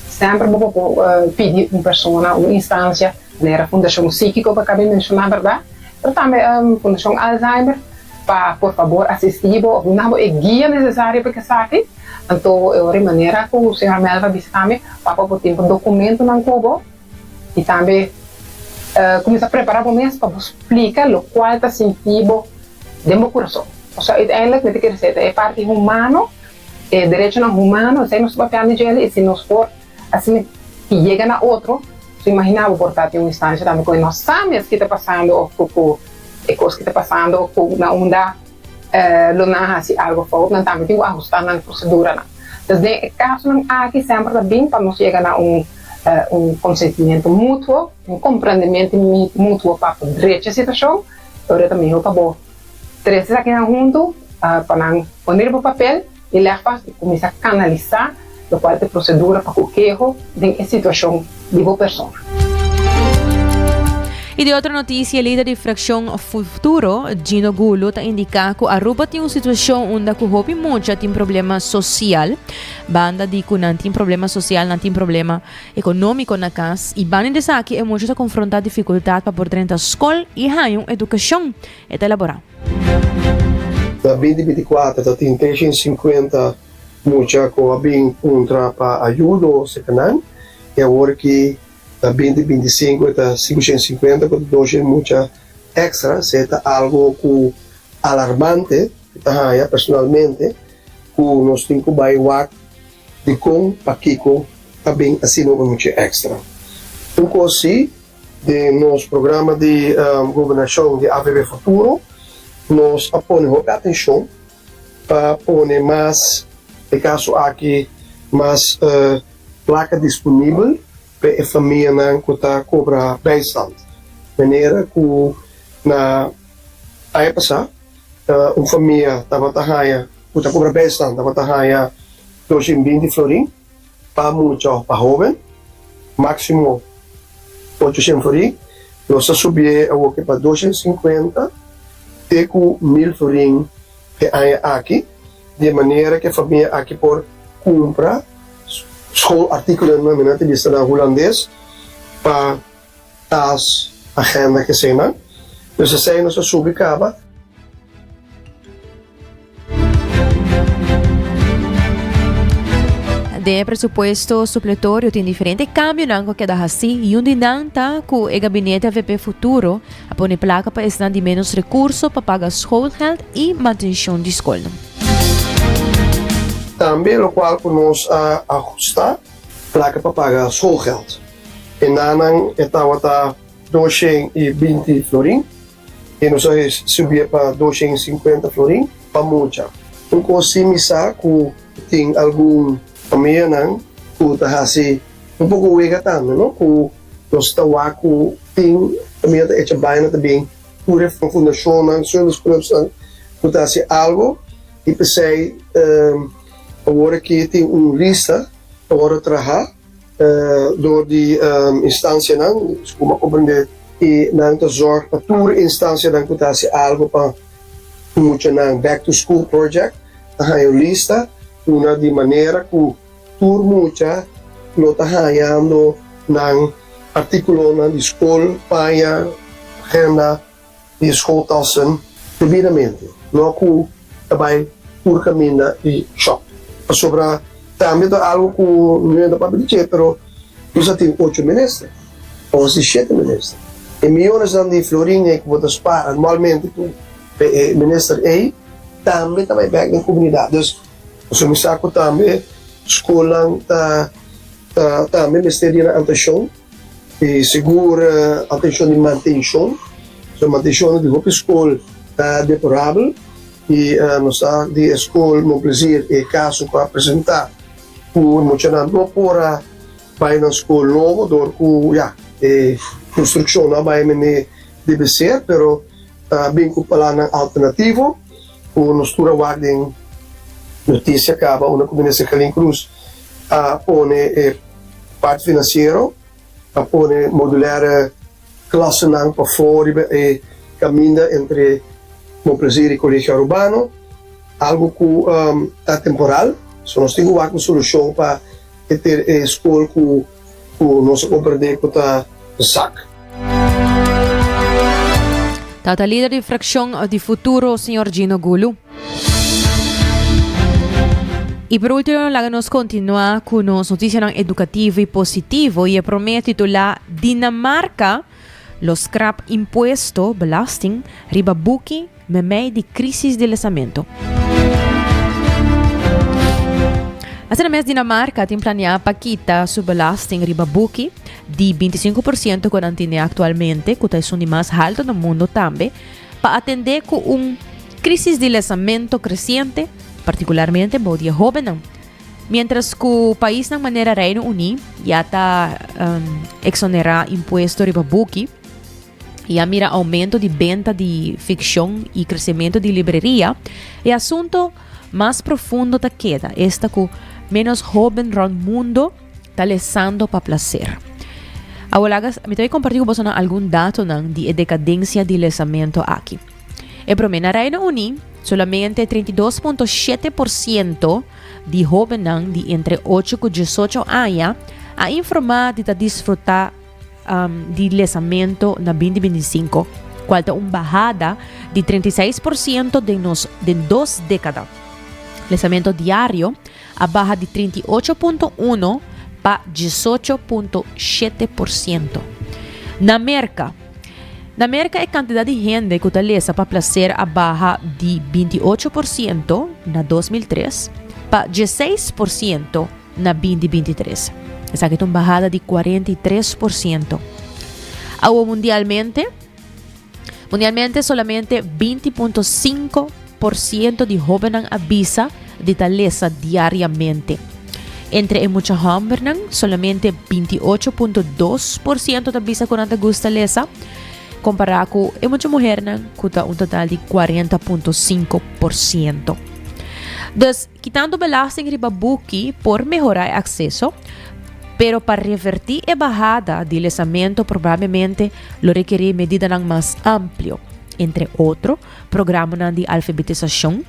Sempre vou pedir uma pessoa, uma instância, na Fundação Psíquica, que acabei de mencionar, verdade? Mas também Fundação Alzheimer, para, por favor, assistir, ou não é guia necessária para que saque. Então, eu de maneira que o senhor Melva disse também, para poder ter um documento na Cuba, e também começar a preparar o mês para explicar o qual está sentido de meu coração. Ou seja, uiteindelijk, met quer dizer, é parte humana, é direito não humano, se nós papel de ele, e se nós for assim, que chega na outro, se imaginava portar uma instância também com nós sabemos que está passando, ou com coisas que está passando, ou na onda, lona se algo for, não também tem que ajustar na procedura. Então, no caso não aqui sempre também para nós chegar a consentimento mútuo, compreendimento mútuo para direito a situação, eu também eu acabo três aqui junto para poner no papel e levar e começar a canalizar o qual é a procedura para o que em situação de boa pessoa. E de outra notícia, líder de Fracção Futuro, Gino Gulo, está indicando que a Aruba tem uma situação onde o hobby muito tem problema social. Banda de que não tem problema social, não tem problema econômico na casa. E banda de que é muito está confrontar dificuldade para poder entrar na escola e ganhar educação. É elaborado. Na 2024, tem 350 mucha ko abing contra para ajuda se canan. E agora que na 2025 está 550 com dois mucha extra, se está algo que alarmante, está aí personalmente, que nós temos que bailar de com paquico também assim não muito extra. Então assim, de nosso programa de governação de AVB Futuro, nós apoiamos atenção para pôr mais, no caso aqui, mais placa disponível para a família que está cobra bijstand. De maneira que na época uma família estava trabalhando, que está cobra bijstand, estava trabalhando 220 florin para muito para jovem, máximo 800 florin, nós subimos para 250. ter com 1.000 florim que há aqui, de maneira que a família aqui por comprar school artikel na minha vista na holandês para as agenda que sena. Então se sai nossa subicaba. De presupuesto supletório tem diferente câmbio não que dá assim e onde não tá com o gabinete AVP futuro a pôr placa para estar de menos recurso para pagar schoolgeld e manutenção de escola. Também o qual nós ajustar placa para pagar schoolgeld. E nanan estava 220 florim e nós subir para 250 florim para muita. Então se me saco tem algum família não puta assim pouco wega também não com nós está com tem família é já bem também por fundação não são os clubes puta assim algo e pensei agora que tem lista agora trabalhar door die instantie não como compreender e não te zorg para toda instância não que tá se algo para muito não back to school project a lista una de maneira que tur mucha não está ganhando não articulo na escola para agenda de escoltassen devidamente não que também por caminho de shop sobre também é algo que não dá para dizer, pero nós temos 8 ministros ou 7 ministros e milhões de florinhas que você para anualmente com o ministro aí também back na comunidade. Então, me saco também escola também ministério de atenção e segura atenção de manutenção, so manutenção de roupa escola deplorável e nós de escola no prazer e caso para apresentar o emocionado para vai na escola novo dor com construção não vai deve ser, pero bem com plano alternativo o nos tura guardem notícia acaba uma comunidade Calim Cruz pone parte financeiro pone modular classe não para fora e caminha entre o prazer e colégio urbano algo que é temporal so nós temos uma solução para ter escola que nós compreender que está sac. Tata líder de fração de futuro, Sr. Gino Gulu. E por último, nos continua com as notícias educativas e positivas e promete titular Dinamarca, los scrap impuesto, belasting, ribabuki, meio de crisis de lançamento. Assim mesmo, Dinamarca tem planeado para quitar sua belasting ribabuki de 25% que tem atualmente, que é o mais alto do mundo também, para atender com crisis de lançamento crescente, particularmente para os jovens. Mientras que o país, na maneira Reino Unido, já está exonerar imposto ribabuki, e a mira aumento de venda de ficção e crescimento de livraria, o assunto mais profundo da queda, esta que menos jovem no mundo está lançando para placer. Agora, me tenho compartilhar com vocês algum dado de decadência de lançamento aqui. Em promedio, no Reino Unido, solamente 32,7% de jovens de entre 8 e 18 anos a informar de desfrutar de lançamento na 2025, qual é uma bajada de 36% de 2 décadas. Lançamento diário a barra de 38,1% para 18,7%. Na América, a quantidade de gente que utiliza para placer a barra de 28% na 2003 para 16% na 2023. Essa aqui é uma bajada de 43%. Mundialmente, solamente 20,5% de jovens avisa de taleza diariamente. Entre muchos hombres, solamente 28,2% avisa que não gusta lesa, comparado com muchas mujeres, que está um total de 40,5%. Então, quitando belasting ribabuki por melhorar o acesso, pero para revertir a bajada de lançamento, provavelmente lo requerir medidas mais amplias. entre otro, programa de alfabetização,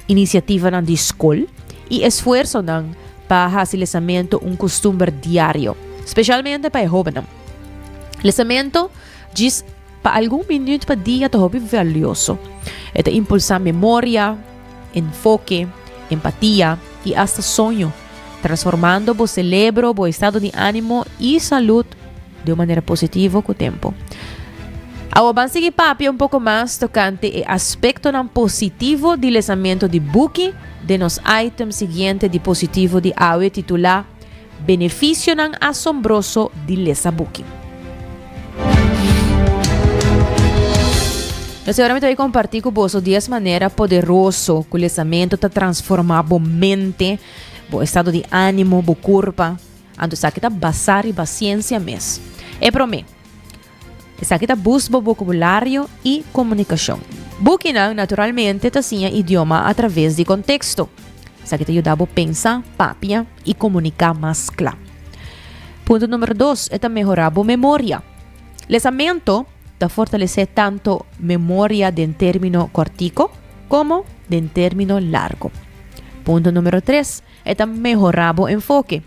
iniciativa de escola e esforço para facilitamento costume diário, especialmente para jovens. Lisamento diz para algum minuto por dia é hobby valioso. É impulsar memória, enfoque, empatia e hasta sonho, transformando o cerebro, o estado de ânimo e saúde de uma maneira positiva com o tempo. Agora vamos seguir papi um pouco mais tocante o aspecto positivo do lançamento de book de nos item seguinte de positivo de AUE titular Benefício assombroso de lesa book. Eu seguramente vou compartilhar com vocês 10 maneiras poderosas que o lançamento está transformando a mente, o estado de ânimo, o corpo, então isso aqui está basado em paciência mesmo. É para mim. Isso aqui está buscando vocabulário e comunicação. Booking, naturalmente, está assim idioma através de contexto. Isso aqui está ajudando a pensar, papia e comunicar mais claro. Ponto número 2 é melhorar a memória. Lançamento está fortalecer tanto memória de término cortico como de término largo. Ponto número 3 é melhorar o enfoque.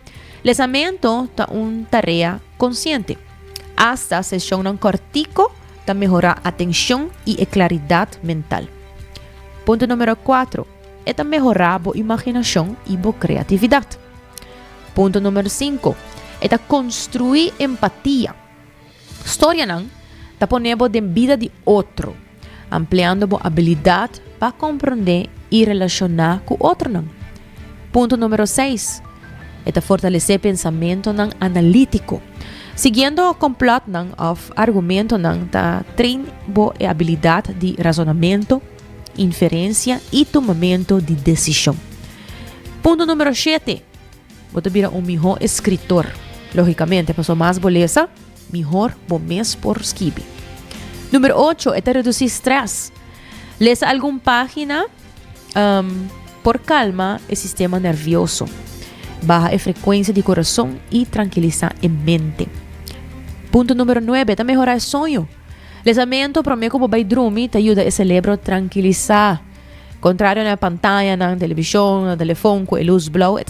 Lançamento está uma tarefa consciente. Hasta sessão cortico está melhorar a atenção e a claridade mental. Ponto número 4 é melhorar a imaginação e a criatividade. Ponto número 5 é construir empatia. História está ponendo de vida de outro, ampliando a habilidade para compreender e relacionar com outro. Ponto número 6 é fortalecer pensamento analítico. Seguindo o complot of argumento está treinando a habilidade de razonamento, inferência e tomamento de decisão. Ponto número 7 você vira melhor escritor. Logicamente, para mais beleza, melhor o mês por escrever. Número 8 é reduzir estresse. Lesa alguma página por calma o sistema nervioso. Baja a frequência de coração e tranquilizar a mente. Ponto número 9 é melhorar o sonho. Lesamento para mim como vai dormir te ajuda o cérebro a tranquilizar. Contrário na pantalla, na televisão, no telefone, com a luz blow, é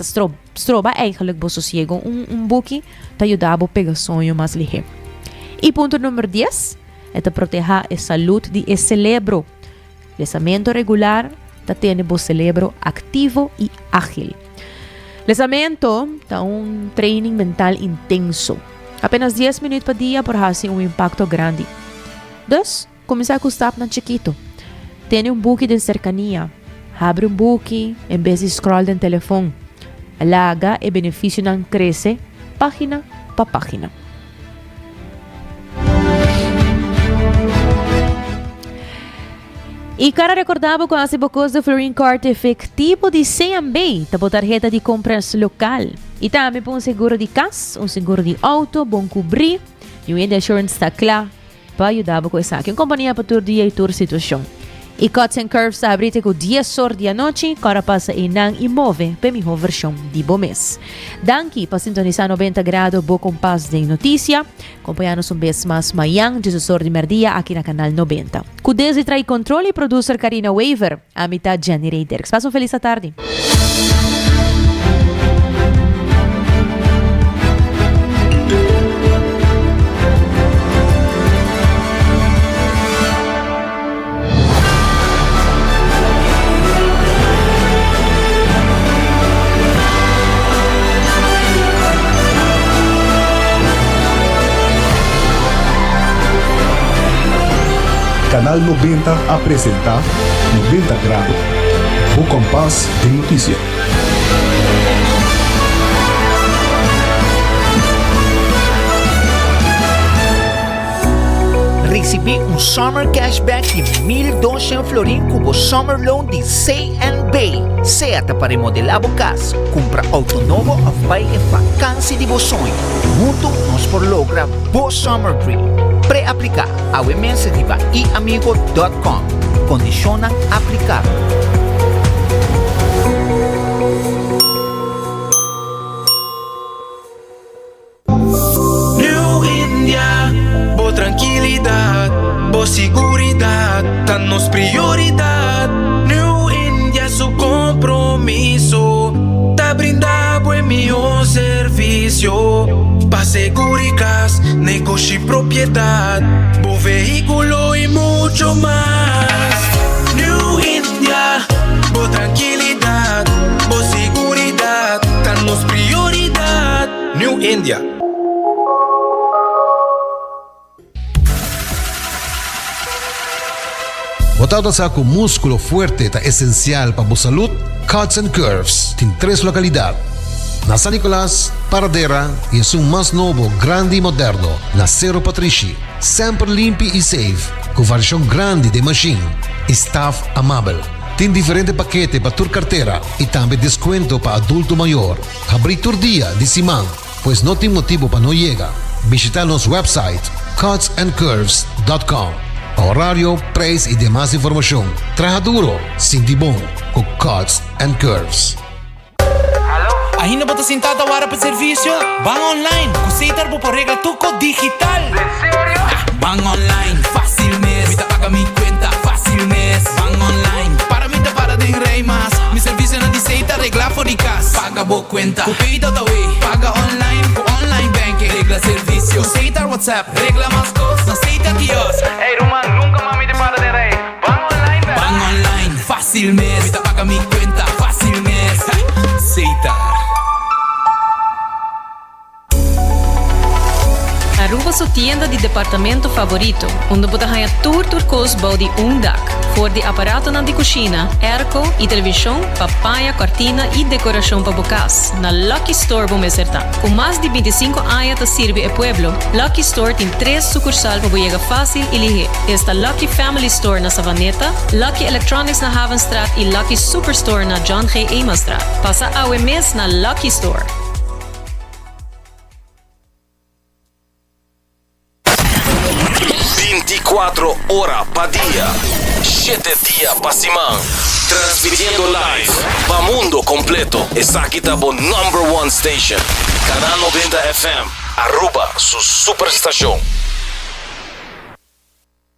stroba eigenlijk bo sossego. Book te ajuda a pegar sonho mais ligeiro. E ponto número 10 é proteger a saúde do cérebro. Lesamento regular te tem o cérebro ativo e ágil. Lesamento é training mental intenso. Apenas 10 minutos por dia por fazer impacto grande. Dus, começar a custar na chiquito. Tem book de cercania. Abre book em vez de scroll no telefone. Alaga e benefício não cresce página por página. E cara recordava com as bocos do Florin Card efetivo de CMB, tá tarjeta de compras local. E também para seguro de casa, seguro de auto, bom cobrir, e o insurance está claro para ajudar com essa aqui. Uma companhia para todo dia e toda situação. E Cuts and Curves está abrindo com 10 horas da noite, para passar em nang imove para a melhor versão de bom mês. Danke para sintonizar 90 graus, boa compás de notícia. Acompanhar-nos vez mais amanhã, 10 horas de merdia, aqui na Canal 90. Com desde trai controle e producer Karina Waver, a mitad Jenny Reiderks. Passa uma feliz tarde. Canal 90 apresenta 90 graus, o compás de notícia. Recebi summer cashback de 1.200 florin como summer loan de CNB. Seata para remodelar o casa, compra auto novo ou vai em vacância de seu sonho. Junto nós por logra o summer dream. Pré-aplicar a iniciativa iamigo.com. Condiciona aplicar. New India, boa tranquilidade, boa seguridade. servicio, pa' seguridad, negocio y propiedad, bo vehículo y mucho más. New India, bo tranquilidad, bo seguridad, danos prioridad. New India. Botado sa ako músculo fuerte ta esencial para a salud, Cuts and Curves tem 3 localidades. Na San Nicolás, Paradera e é mais novo, grande e moderno, na Cerro Patrici. Sempre limpo e safe, com variação grande de machine. Staff amável. Tem diferente paquete para tua carteira e também desconto para adulto maior. Abrir todo dia de semana, pois não tem motivo para não chegar. Visitar nosso website cutsandcurves.com. Horário, preço e demais informação. Traja duro, sinti bom, com Cuts and Curves. Ainda bota sentada para o serviço? Van online, aceitar por regla tuco digital. ¿En serio? Van online, fácil mes. Me paga mi cuenta, fácil mes. Van online, para mí te para de rey más. Mi servicio no dice regla fóricas. Paga por cuenta, cupito da way. Paga online, online banking. Regla servicio, aceitar WhatsApp. Regla más cosas, aceita Dios. Hey Roman, nunca mami te para de rey. Van online, van online, fácil mes. Me paga mi cuenta, fácil mes. Aceitar. Aruba su tienda de departamento favorito, onde você ganha turcos body dak, for de aparato na de cozinha, airco e televisão, papaya, cortina e decoração para bocas. Na Lucky Store vamos acertar. Com mais de 25 anos te sirve o pueblo, Lucky Store tem 3 sucursal para chegar fácil e ligeiro. Esta Lucky Family Store na Savaneta, Lucky Electronics na Havenstraat e Lucky Superstore na John G. Emastraat. Passa ao mês na Lucky Store. 24 horas pa día, 7 días pa semana, transmitiendo live pa mundo completo. Esa aquí está por #1 station, Canal 90 FM, Aruba, su superestación.